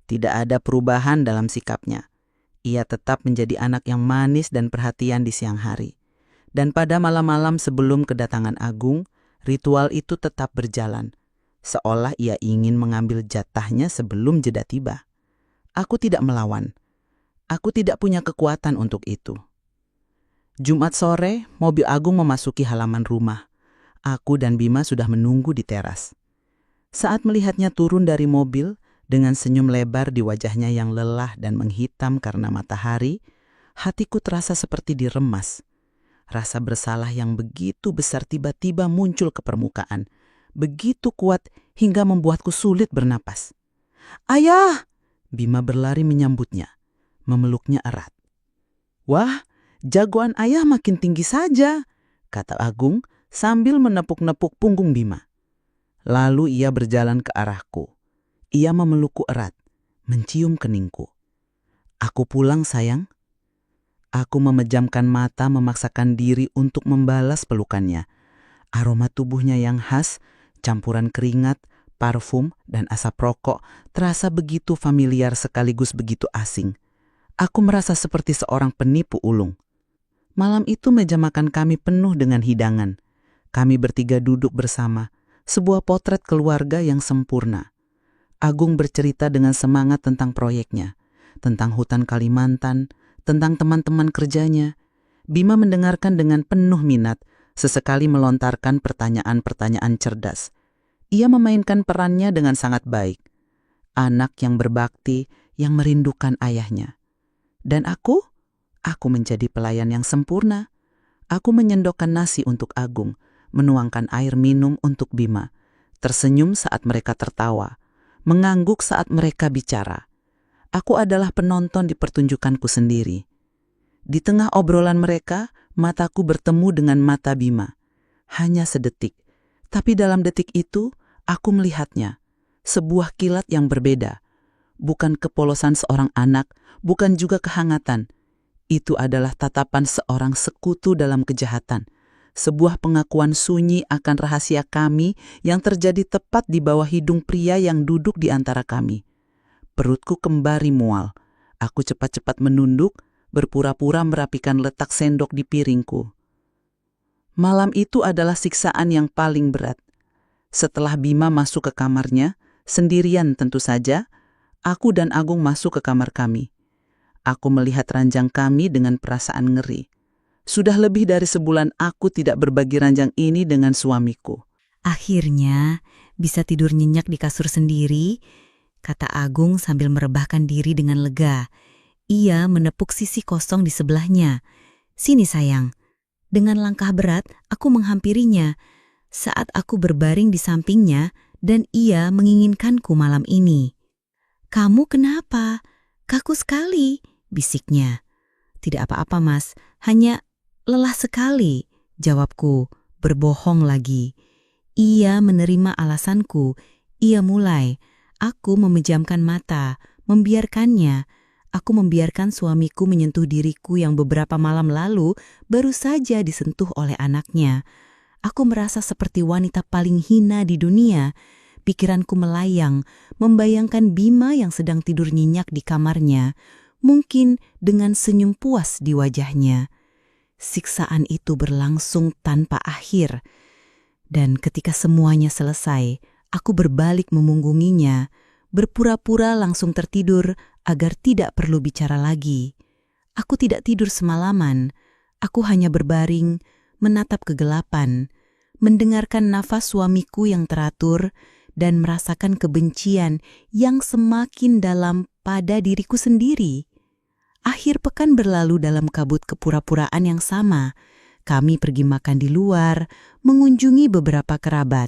Tidak ada perubahan dalam sikapnya. Ia tetap menjadi anak yang manis dan perhatian di siang hari. Dan pada malam-malam sebelum kedatangan Agung, ritual itu tetap berjalan. Seolah ia ingin mengambil jatahnya sebelum jeda tiba. Aku tidak melawan. Aku tidak punya kekuatan untuk itu. Jumat sore, mobil Agung memasuki halaman rumah. Aku dan Bima sudah menunggu di teras. Saat melihatnya turun dari mobil, dengan senyum lebar di wajahnya yang lelah dan menghitam karena matahari, hatiku terasa seperti diremas. Rasa bersalah yang begitu besar tiba-tiba muncul ke permukaan, begitu kuat hingga membuatku sulit bernapas. "Ayah!" Bima berlari menyambutnya, memeluknya erat. "Wah, jagoan ayah makin tinggi saja," kata Agung sambil menepuk-nepuk punggung Bima. Lalu ia berjalan ke arahku. Ia memelukku erat, mencium keningku. "Aku pulang, sayang." Aku memejamkan mata memaksakan diri untuk membalas pelukannya. Aroma tubuhnya yang khas, campuran keringat, parfum, dan asap rokok terasa begitu familiar sekaligus begitu asing. Aku merasa seperti seorang penipu ulung. Malam itu meja makan kami penuh dengan hidangan. Kami bertiga duduk bersama. Sebuah potret keluarga yang sempurna. Agung bercerita dengan semangat tentang proyeknya, tentang hutan Kalimantan, tentang teman-teman kerjanya. Bima mendengarkan dengan penuh minat, sesekali melontarkan pertanyaan-pertanyaan cerdas. Ia memainkan perannya dengan sangat baik. Anak yang berbakti, yang merindukan ayahnya. Dan aku menjadi pelayan yang sempurna. Aku menyendokkan nasi untuk Agung, menuangkan air minum untuk Bima, tersenyum saat mereka tertawa, mengangguk saat mereka bicara. Aku adalah penonton di pertunjukanku sendiri. Di tengah obrolan mereka, mataku bertemu dengan mata Bima. Hanya sedetik, tapi dalam detik itu, aku melihatnya. Sebuah kilat yang berbeda. Bukan kepolosan seorang anak, bukan juga kehangatan. Itu adalah tatapan seorang sekutu dalam kejahatan. Sebuah pengakuan sunyi akan rahasia kami yang terjadi tepat di bawah hidung pria yang duduk di antara kami. Perutku kembali mual. Aku cepat-cepat menunduk, berpura-pura merapikan letak sendok di piringku. Malam itu adalah siksaan yang paling berat. Setelah Bima masuk ke kamarnya, sendirian tentu saja, aku dan Agung masuk ke kamar kami. Aku melihat ranjang kami dengan perasaan ngeri. Sudah lebih dari sebulan aku tidak berbagi ranjang ini dengan suamiku. Akhirnya bisa tidur nyenyak di kasur sendiri, kata Agung sambil merebahkan diri dengan lega. Ia menepuk sisi kosong di sebelahnya. Sini sayang. Dengan langkah berat, aku menghampirinya. Saat aku berbaring di sampingnya dan ia menginginkanku malam ini. Kamu kenapa? Kaku sekali, bisiknya. Tidak apa-apa mas, hanya lelah sekali, jawabku, berbohong lagi. Ia menerima alasanku. Ia mulai. Aku memejamkan mata, membiarkannya. Aku membiarkan suamiku menyentuh diriku yang beberapa malam lalu baru saja disentuh oleh anaknya. Aku merasa seperti wanita paling hina di dunia. Pikiranku melayang, membayangkan Bima yang sedang tidur nyenyak di kamarnya, mungkin dengan senyum puas di wajahnya. Siksaan itu berlangsung tanpa akhir. Dan ketika semuanya selesai, aku berbalik memunggunginya, berpura-pura langsung tertidur agar tidak perlu bicara lagi. Aku tidak tidur semalaman. Aku hanya berbaring, menatap kegelapan, mendengarkan nafas suamiku yang teratur, dan merasakan kebencian yang semakin dalam pada diriku sendiri. Akhir pekan berlalu dalam kabut kepura-puraan yang sama. Kami pergi makan di luar, mengunjungi beberapa kerabat.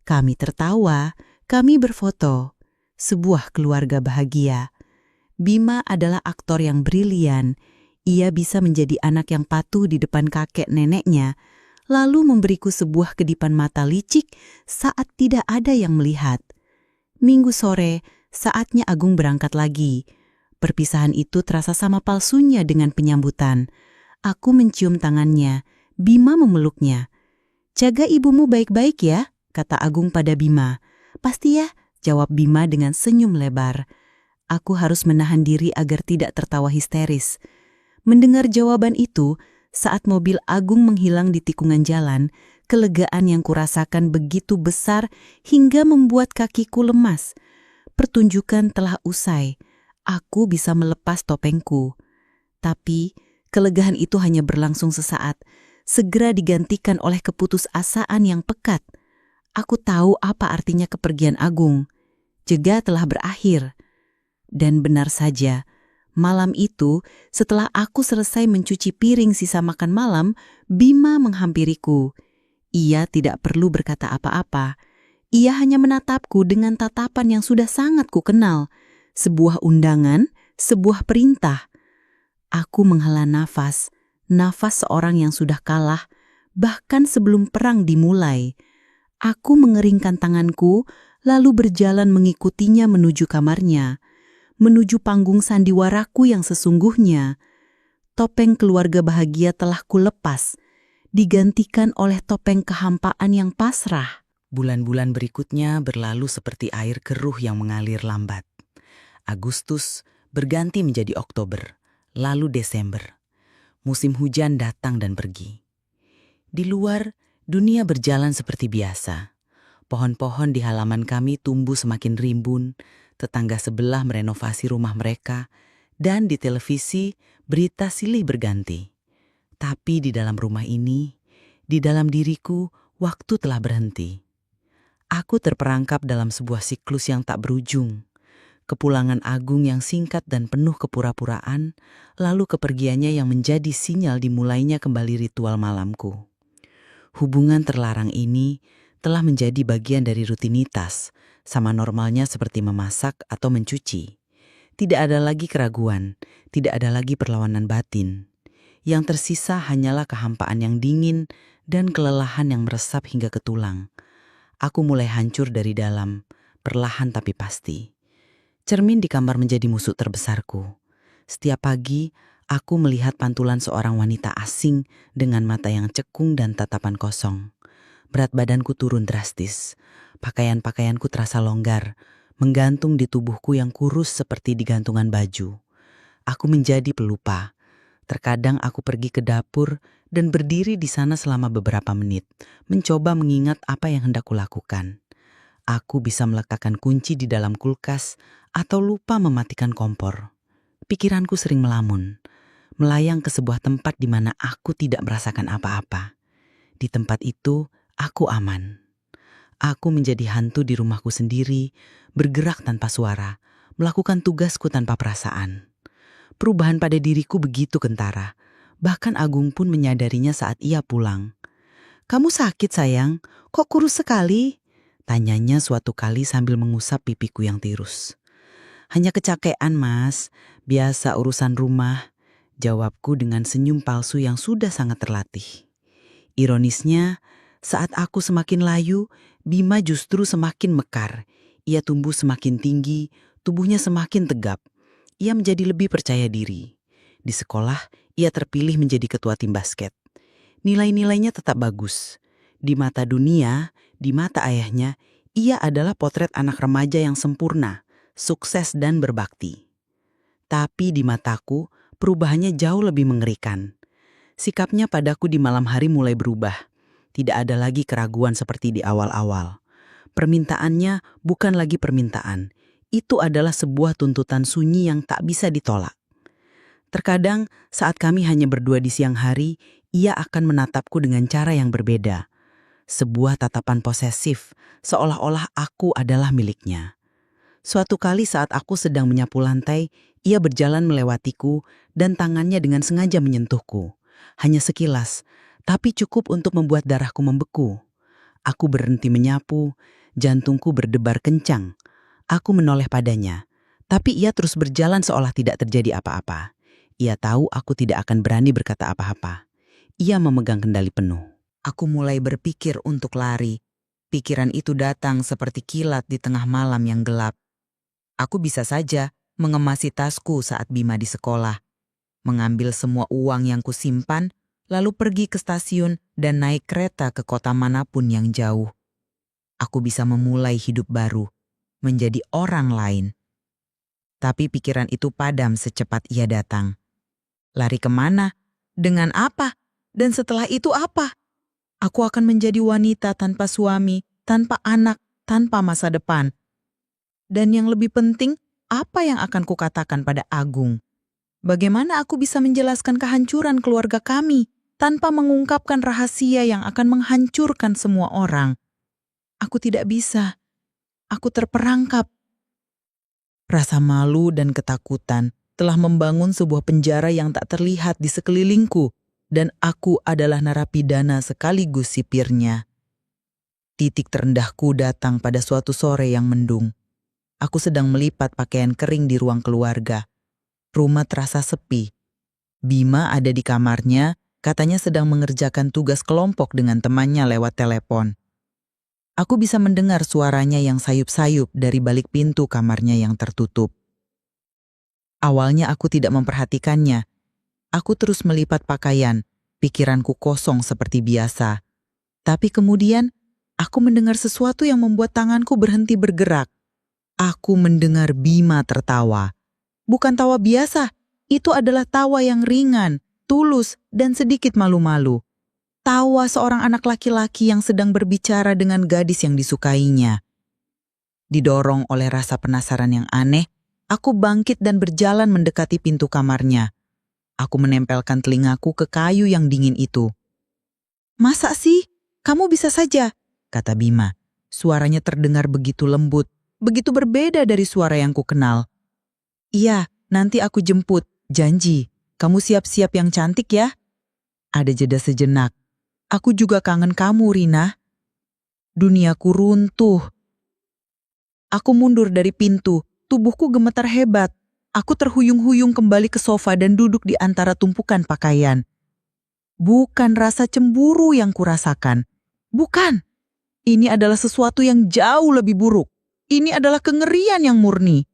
Kami tertawa, kami berfoto. Sebuah keluarga bahagia. Bima adalah aktor yang brilian. Ia bisa menjadi anak yang patuh di depan kakek neneknya, lalu memberiku sebuah kedipan mata licik saat tidak ada yang melihat. Minggu sore, saatnya Agung berangkat lagi. Perpisahan itu terasa sama palsunya dengan penyambutan. Aku mencium tangannya, Bima memeluknya. "Jaga ibumu baik-baik ya," kata Agung pada Bima. "Pasti ya," jawab Bima dengan senyum lebar. Aku harus menahan diri agar tidak tertawa histeris. Mendengar jawaban itu, saat mobil Agung menghilang di tikungan jalan, kelegaan yang kurasakan begitu besar hingga membuat kakiku lemas. Pertunjukan telah usai. Aku bisa melepas topengku. Tapi kelegaan itu hanya berlangsung sesaat, segera digantikan oleh keputusasaan yang pekat. Aku tahu apa artinya kepergian Agung. Jeda telah berakhir. Dan benar saja, malam itu setelah aku selesai mencuci piring sisa makan malam, Bima menghampiriku. Ia tidak perlu berkata apa-apa. Ia hanya menatapku dengan tatapan yang sudah sangat kukenal. Sebuah undangan, sebuah perintah. Aku menghela nafas seorang yang sudah kalah, bahkan sebelum perang dimulai. Aku mengeringkan tanganku, lalu berjalan mengikutinya menuju kamarnya, menuju panggung sandiwaraku yang sesungguhnya. Topeng keluarga bahagia telah kulepas, digantikan oleh topeng kehampaan yang pasrah. Bulan-bulan berikutnya berlalu seperti air keruh yang mengalir lambat. Agustus berganti menjadi Oktober, lalu Desember. Musim hujan datang dan pergi. Di luar, dunia berjalan seperti biasa. Pohon-pohon di halaman kami tumbuh semakin rimbun, tetangga sebelah merenovasi rumah mereka, dan di televisi berita silih berganti. Tapi di dalam rumah ini, di dalam diriku, waktu telah berhenti. Aku terperangkap dalam sebuah siklus yang tak berujung. Kepulangan Agung yang singkat dan penuh kepura-puraan, lalu kepergiannya yang menjadi sinyal dimulainya kembali ritual malamku. Hubungan terlarang ini telah menjadi bagian dari rutinitas, sama normalnya seperti memasak atau mencuci. Tidak ada lagi keraguan, tidak ada lagi perlawanan batin. Yang tersisa hanyalah kehampaan yang dingin dan kelelahan yang meresap hingga ke tulang. Aku mulai hancur dari dalam, perlahan tapi pasti. Cermin di kamar menjadi musuh terbesarku. Setiap pagi, aku melihat pantulan seorang wanita asing dengan mata yang cekung dan tatapan kosong. Berat badanku turun drastis. Pakaian-pakaianku terasa longgar, menggantung di tubuhku yang kurus seperti di gantungan baju. Aku menjadi pelupa. Terkadang aku pergi ke dapur dan berdiri di sana selama beberapa menit, mencoba mengingat apa yang hendak kulakukan. Aku bisa meletakkan kunci di dalam kulkas atau lupa mematikan kompor. Pikiranku sering melamun, melayang ke sebuah tempat di mana aku tidak merasakan apa-apa. Di tempat itu, aku aman. Aku menjadi hantu di rumahku sendiri, bergerak tanpa suara, melakukan tugasku tanpa perasaan. Perubahan pada diriku begitu kentara. Bahkan Agung pun menyadarinya saat ia pulang. "Kamu sakit, sayang? Kok kurus sekali?" tanyanya suatu kali sambil mengusap pipiku yang tirus. "Hanya kecakean, Mas. Biasa urusan rumah," jawabku dengan senyum palsu yang sudah sangat terlatih. Ironisnya, saat aku semakin layu, Bima justru semakin mekar. Ia tumbuh semakin tinggi, tubuhnya semakin tegap. Ia menjadi lebih percaya diri. Di sekolah, ia terpilih menjadi ketua tim basket. Nilai-nilainya tetap bagus. Di mata dunia, di mata ayahnya, ia adalah potret anak remaja yang sempurna, sukses dan berbakti. Tapi di mataku, perubahannya jauh lebih mengerikan. Sikapnya padaku di malam hari mulai berubah. Tidak ada lagi keraguan seperti di awal-awal. Permintaannya bukan lagi permintaan. Itu adalah sebuah tuntutan sunyi yang tak bisa ditolak. Terkadang saat kami hanya berdua di siang hari, ia akan menatapku dengan cara yang berbeda. Sebuah tatapan posesif, seolah-olah aku adalah miliknya. Suatu kali saat aku sedang menyapu lantai, ia berjalan melewatiku dan tangannya dengan sengaja menyentuhku. Hanya sekilas, tapi cukup untuk membuat darahku membeku. Aku berhenti menyapu, jantungku berdebar kencang. Aku menoleh padanya, tapi ia terus berjalan seolah tidak terjadi apa-apa. Ia tahu aku tidak akan berani berkata apa-apa. Ia memegang kendali penuh. Aku mulai berpikir untuk lari. Pikiran itu datang seperti kilat di tengah malam yang gelap. Aku bisa saja mengemasi tasku saat Bima di sekolah, mengambil semua uang yang kusimpan, lalu pergi ke stasiun dan naik kereta ke kota manapun yang jauh. Aku bisa memulai hidup baru, menjadi orang lain. Tapi pikiran itu padam secepat ia datang. Lari kemana? Dengan apa? Dan setelah itu apa? Aku akan menjadi wanita tanpa suami, tanpa anak, tanpa masa depan. Dan yang lebih penting, apa yang akan kukatakan pada Agung? Bagaimana aku bisa menjelaskan kehancuran keluarga kami tanpa mengungkapkan rahasia yang akan menghancurkan semua orang? Aku tidak bisa. Aku terperangkap. Rasa malu dan ketakutan telah membangun sebuah penjara yang tak terlihat di sekelilingku, dan aku adalah narapidana sekaligus sipirnya. Titik terendahku datang pada suatu sore yang mendung. Aku sedang melipat pakaian kering di ruang keluarga. Rumah terasa sepi. Bima ada di kamarnya, katanya sedang mengerjakan tugas kelompok dengan temannya lewat telepon. Aku bisa mendengar suaranya yang sayup-sayup dari balik pintu kamarnya yang tertutup. Awalnya aku tidak memperhatikannya. Aku terus melipat pakaian, pikiranku kosong seperti biasa. Tapi kemudian, aku mendengar sesuatu yang membuat tanganku berhenti bergerak. Aku mendengar Bima tertawa. Bukan tawa biasa, itu adalah tawa yang ringan, tulus, dan sedikit malu-malu. Tawa seorang anak laki-laki yang sedang berbicara dengan gadis yang disukainya. Didorong oleh rasa penasaran yang aneh, aku bangkit dan berjalan mendekati pintu kamarnya. Aku menempelkan telingaku ke kayu yang dingin itu. "Masa sih? Kamu bisa saja," kata Bima. Suaranya terdengar begitu lembut, begitu berbeda dari suara yang kukenal. "Iya, nanti aku jemput, janji. Kamu siap-siap yang cantik ya." Ada jeda sejenak. "Aku juga kangen kamu, Rina." Duniaku runtuh. Aku mundur dari pintu, tubuhku gemetar hebat. Aku terhuyung-huyung kembali ke sofa dan duduk di antara tumpukan pakaian. Bukan rasa cemburu yang kurasakan. Bukan. Ini adalah sesuatu yang jauh lebih buruk. Ini adalah kengerian yang murni.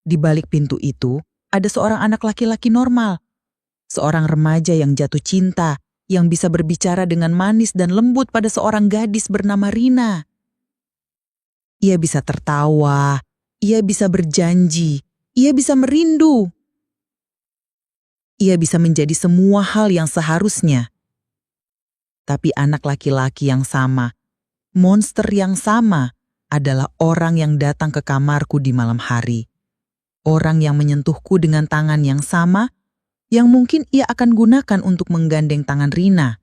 Di balik pintu itu, ada seorang anak laki-laki normal. Seorang remaja yang jatuh cinta, yang bisa berbicara dengan manis dan lembut pada seorang gadis bernama Rina. Ia bisa tertawa, ia bisa berjanji, ia bisa merindu. Ia bisa menjadi semua hal yang seharusnya. Tapi anak laki-laki yang sama, monster yang sama, adalah orang yang datang ke kamarku di malam hari. Orang yang menyentuhku dengan tangan yang sama, yang mungkin ia akan gunakan untuk menggandeng tangan Rina.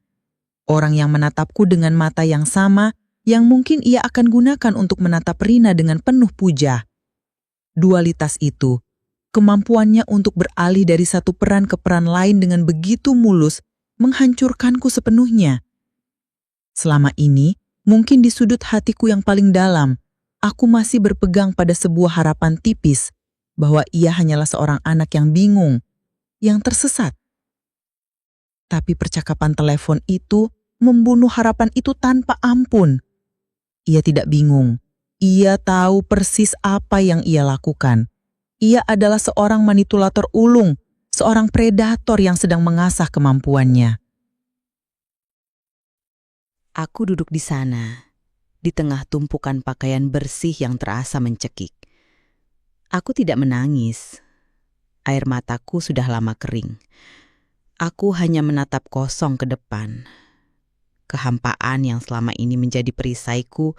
Orang yang menatapku dengan mata yang sama, yang mungkin ia akan gunakan untuk menatap Rina dengan penuh puja. Dualitas itu, kemampuannya untuk beralih dari satu peran ke peran lain dengan begitu mulus, menghancurkanku sepenuhnya. Selama ini, mungkin di sudut hatiku yang paling dalam, aku masih berpegang pada sebuah harapan tipis bahwa ia hanyalah seorang anak yang bingung, yang tersesat. Tapi percakapan telepon itu membunuh harapan itu tanpa ampun. Ia tidak bingung. Ia tahu persis apa yang ia lakukan. Ia adalah seorang manipulator ulung, seorang predator yang sedang mengasah kemampuannya. Aku duduk di sana, di tengah tumpukan pakaian bersih yang terasa mencekik. Aku tidak menangis. Air mataku sudah lama kering. Aku hanya menatap kosong ke depan. Kehampaan yang selama ini menjadi perisaiku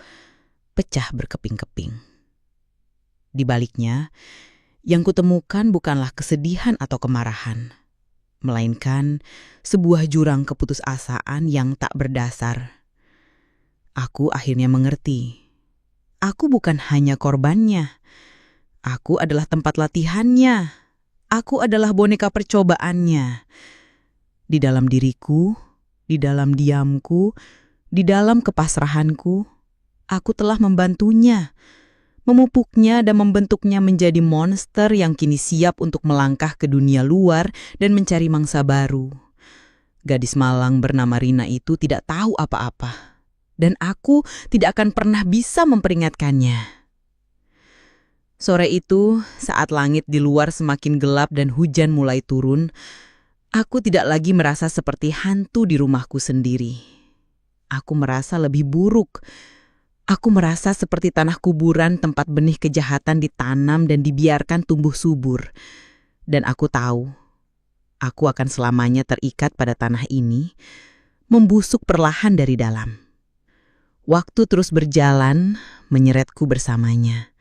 pecah berkeping-keping. Di baliknya, yang kutemukan bukanlah kesedihan atau kemarahan, melainkan sebuah jurang keputusasaan yang tak berdasar. Aku akhirnya mengerti. Aku bukan hanya korbannya. Aku adalah tempat latihannya. Aku adalah boneka percobaannya. Di dalam diriku, di dalam diamku, di dalam kepasrahanku, aku telah membantunya, memupuknya dan membentuknya menjadi monster yang kini siap untuk melangkah ke dunia luar dan mencari mangsa baru. Gadis malang bernama Rina itu tidak tahu apa-apa, dan aku tidak akan pernah bisa memperingatkannya. Sore itu, saat langit di luar semakin gelap dan hujan mulai turun, aku tidak lagi merasa seperti hantu di rumahku sendiri. Aku merasa lebih buruk. Aku merasa seperti tanah kuburan tempat benih kejahatan ditanam dan dibiarkan tumbuh subur. Dan aku tahu, aku akan selamanya terikat pada tanah ini, membusuk perlahan dari dalam. Waktu terus berjalan, menyeretku bersamanya.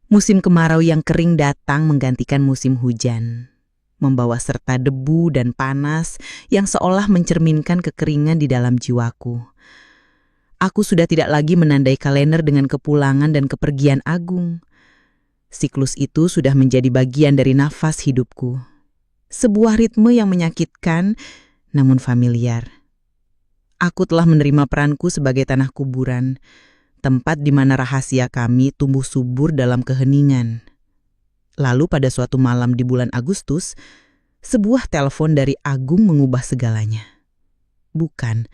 Musim kemarau yang kering datang menggantikan musim hujan, membawa serta debu dan panas yang seolah mencerminkan kekeringan di dalam jiwaku. Aku sudah tidak lagi menandai kalender dengan kepulangan dan kepergian Agung. Siklus itu sudah menjadi bagian dari nafas hidupku. Sebuah ritme yang menyakitkan, namun familiar. Aku telah menerima peranku sebagai tanah kuburan, tempat di mana rahasia kami tumbuh subur dalam keheningan. Lalu pada suatu malam di bulan Agustus, sebuah telepon dari Agung mengubah segalanya. Bukan,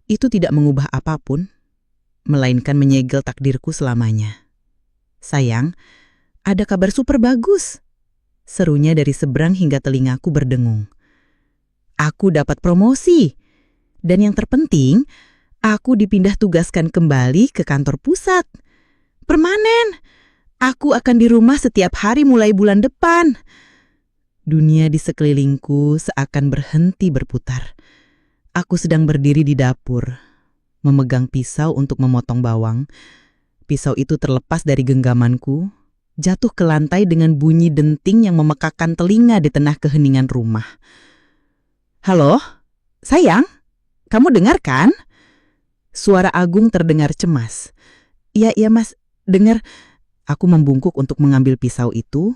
itu tidak mengubah apapun, melainkan menyegel takdirku selamanya. Sayang, ada kabar super bagus. Serunya dari seberang hingga telingaku berdengung. Aku dapat promosi. Dan yang terpenting, aku dipindah tugaskan kembali ke kantor pusat. Permanen. Aku akan di rumah setiap hari mulai bulan depan. Dunia di sekelilingku seakan berhenti berputar. Aku sedang berdiri di dapur, memegang pisau untuk memotong bawang. Pisau itu terlepas dari genggamanku, jatuh ke lantai dengan bunyi denting yang memekakan telinga di tengah keheningan rumah. Halo, sayang, kamu dengar kan? Suara Agung terdengar cemas. Iya mas, dengar. Aku membungkuk untuk mengambil pisau itu,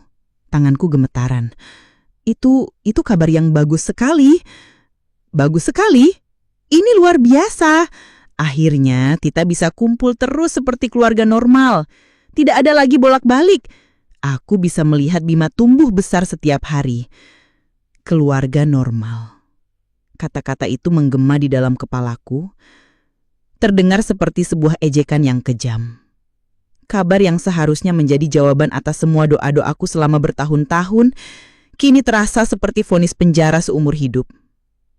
tanganku gemetaran. Itu kabar yang bagus sekali. Bagus sekali? Ini luar biasa. Akhirnya Tita bisa kumpul terus seperti keluarga normal. Tidak ada lagi bolak-balik. Aku bisa melihat Bima tumbuh besar setiap hari. Keluarga normal. Kata-kata itu menggema di dalam kepalaku, terdengar seperti sebuah ejekan yang kejam. Kabar yang seharusnya menjadi jawaban atas semua doa-doaku selama bertahun-tahun, kini terasa seperti vonis penjara seumur hidup.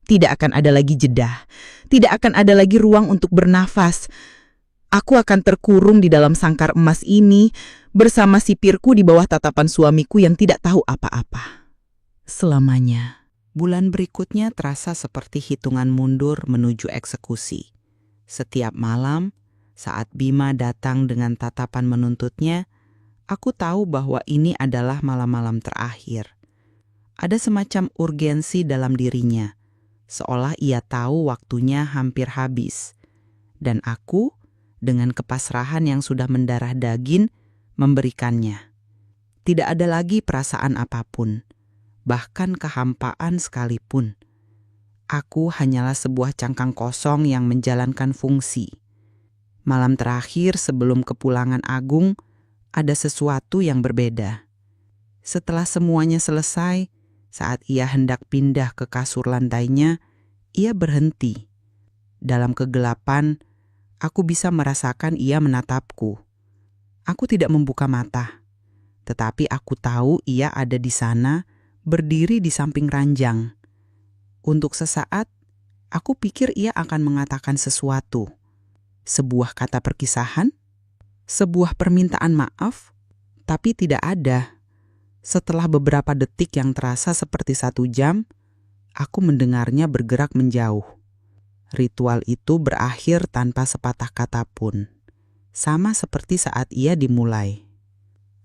Tidak akan ada lagi jeda, tidak akan ada lagi ruang untuk bernafas. Aku akan terkurung di dalam sangkar emas ini, bersama sipirku di bawah tatapan suamiku yang tidak tahu apa-apa. Selamanya. Bulan berikutnya terasa seperti hitungan mundur menuju eksekusi. Setiap malam, saat Bima datang dengan tatapan menuntutnya, aku tahu bahwa ini adalah malam-malam terakhir. Ada semacam urgensi dalam dirinya, seolah ia tahu waktunya hampir habis. Dan aku, dengan kepasrahan yang sudah mendarah daging, memberikannya. Tidak ada lagi perasaan apapun, bahkan kehampaan sekalipun. Aku hanyalah sebuah cangkang kosong yang menjalankan fungsi. Malam terakhir sebelum kepulangan Agung, ada sesuatu yang berbeda. Setelah semuanya selesai, saat ia hendak pindah ke kasur lantainya, ia berhenti. Dalam kegelapan, aku bisa merasakan ia menatapku. Aku tidak membuka mata. Tetapi aku tahu ia ada di sana, berdiri di samping ranjang. Untuk sesaat, aku pikir ia akan mengatakan sesuatu. Sebuah kata perpisahan, sebuah permintaan maaf, tapi tidak ada. Setelah beberapa detik yang terasa seperti 1 jam, aku mendengarnya bergerak menjauh. Ritual itu berakhir tanpa sepatah kata pun. Sama seperti saat ia dimulai.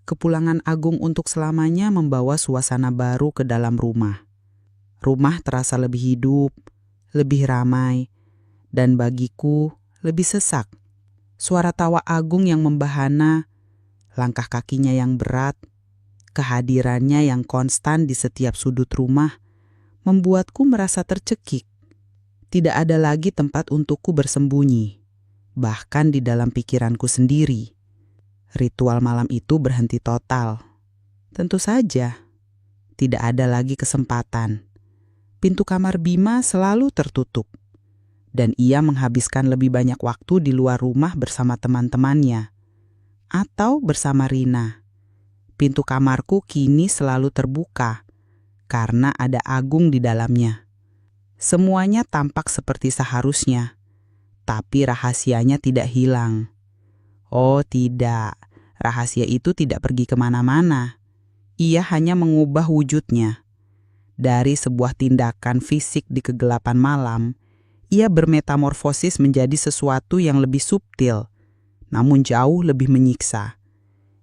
Kepulangan Agung untuk selamanya membawa suasana baru ke dalam rumah. Rumah terasa lebih hidup, lebih ramai, dan bagiku lebih sesak. Suara tawa Agung yang membahana, langkah kakinya yang berat, kehadirannya yang konstan di setiap sudut rumah, membuatku merasa tercekik. Tidak ada lagi tempat untukku bersembunyi, bahkan di dalam pikiranku sendiri. Ritual malam itu berhenti total. Tentu saja, tidak ada lagi kesempatan. Pintu kamar Bima selalu tertutup, dan ia menghabiskan lebih banyak waktu di luar rumah bersama teman-temannya, atau bersama Rina. Pintu kamarku kini selalu terbuka, karena ada Agung di dalamnya. Semuanya tampak seperti seharusnya, tapi rahasianya tidak hilang. Oh tidak, rahasia itu tidak pergi kemana-mana. Ia hanya mengubah wujudnya. Dari sebuah tindakan fisik di kegelapan malam, ia bermetamorfosis menjadi sesuatu yang lebih subtil, namun jauh lebih menyiksa.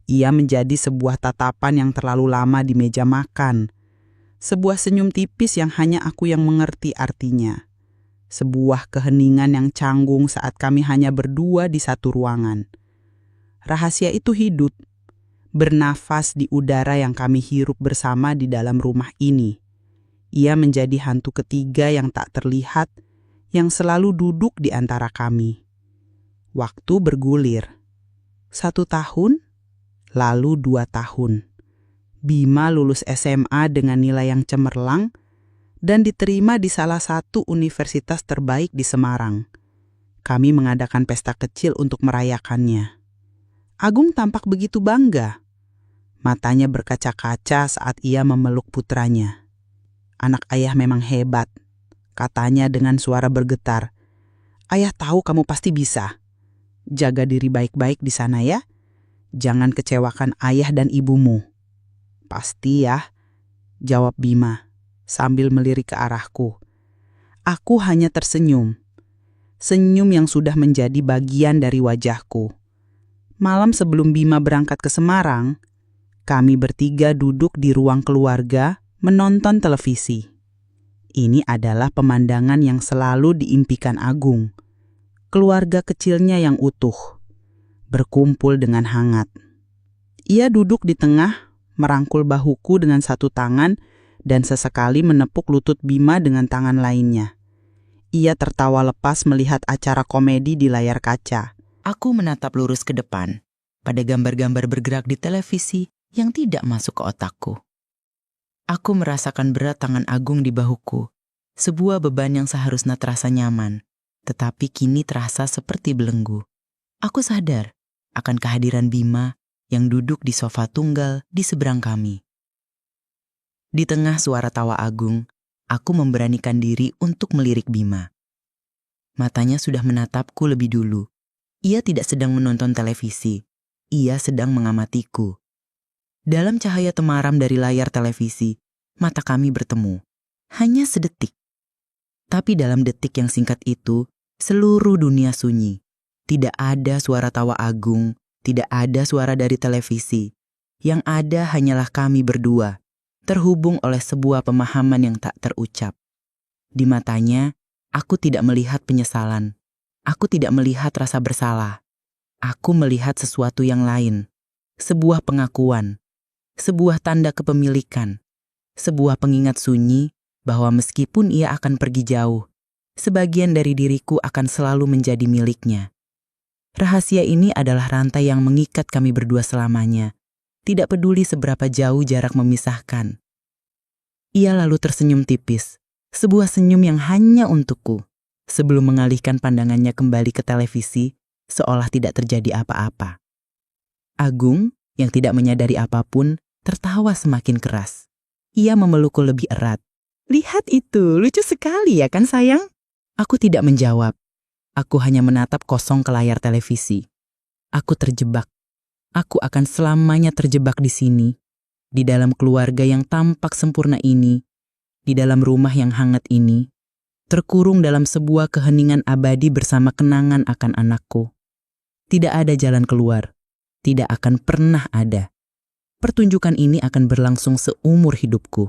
Ia menjadi sebuah tatapan yang terlalu lama di meja makan, sebuah senyum tipis yang hanya aku yang mengerti artinya, sebuah keheningan yang canggung saat kami hanya berdua di satu ruangan. Rahasia itu hidup, bernafas di udara yang kami hirup bersama di dalam rumah ini. Ia menjadi hantu ketiga yang tak terlihat, yang selalu duduk di antara kami. Waktu bergulir. 1 tahun, lalu 2 tahun. Bima lulus SMA dengan nilai yang cemerlang dan diterima di salah satu universitas terbaik di Semarang. Kami mengadakan pesta kecil untuk merayakannya. Agung tampak begitu bangga. Matanya berkaca-kaca saat ia memeluk putranya. Anak ayah memang hebat, katanya dengan suara bergetar. Ayah tahu kamu pasti bisa. Jaga diri baik-baik di sana ya. Jangan kecewakan ayah dan ibumu. Pasti ya, jawab Bima sambil melirik ke arahku. Aku hanya tersenyum. Senyum yang sudah menjadi bagian dari wajahku. Malam sebelum Bima berangkat ke Semarang, kami bertiga duduk di ruang keluarga menonton televisi. Ini adalah pemandangan yang selalu diimpikan Agung. Keluarga kecilnya yang utuh, berkumpul dengan hangat. Ia duduk di tengah, merangkul bahuku dengan satu tangan dan sesekali menepuk lutut Bima dengan tangan lainnya. Ia tertawa lepas melihat acara komedi di layar kaca. Aku menatap lurus ke depan, pada gambar-gambar bergerak di televisi yang tidak masuk ke otakku. Aku merasakan berat tangan Agung di bahuku, sebuah beban yang seharusnya terasa nyaman, tetapi kini terasa seperti belenggu. Aku sadar akan kehadiran Bima yang duduk di sofa tunggal di seberang kami. Di tengah suara tawa Agung, aku memberanikan diri untuk melirik Bima. Matanya sudah menatapku lebih dulu. Ia tidak sedang menonton televisi, ia sedang mengamatiku. Dalam cahaya temaram dari layar televisi, mata kami bertemu. Hanya sedetik. Tapi dalam detik yang singkat itu, seluruh dunia sunyi. Tidak ada suara tawa Agung, tidak ada suara dari televisi. Yang ada hanyalah kami berdua, terhubung oleh sebuah pemahaman yang tak terucap. Di matanya, aku tidak melihat penyesalan. Aku tidak melihat rasa bersalah. Aku melihat sesuatu yang lain. Sebuah pengakuan. Sebuah tanda kepemilikan. Sebuah pengingat sunyi bahwa meskipun ia akan pergi jauh, sebagian dari diriku akan selalu menjadi miliknya. Rahasia ini adalah rantai yang mengikat kami berdua selamanya. Tidak peduli seberapa jauh jarak memisahkan. Ia lalu tersenyum tipis. Sebuah senyum yang hanya untukku. Sebelum mengalihkan pandangannya kembali ke televisi, seolah tidak terjadi apa-apa. Agung, yang tidak menyadari apapun, tertawa semakin keras. Ia memelukku lebih erat. Lihat itu, lucu sekali ya kan sayang? Aku tidak menjawab. Aku hanya menatap kosong ke layar televisi. Aku terjebak. Aku akan selamanya terjebak di sini. Di dalam keluarga yang tampak sempurna ini. Di dalam rumah yang hangat ini. Terkurung dalam sebuah keheningan abadi bersama kenangan akan anakku. Tidak ada jalan keluar. Tidak akan pernah ada. Pertunjukan ini akan berlangsung seumur hidupku.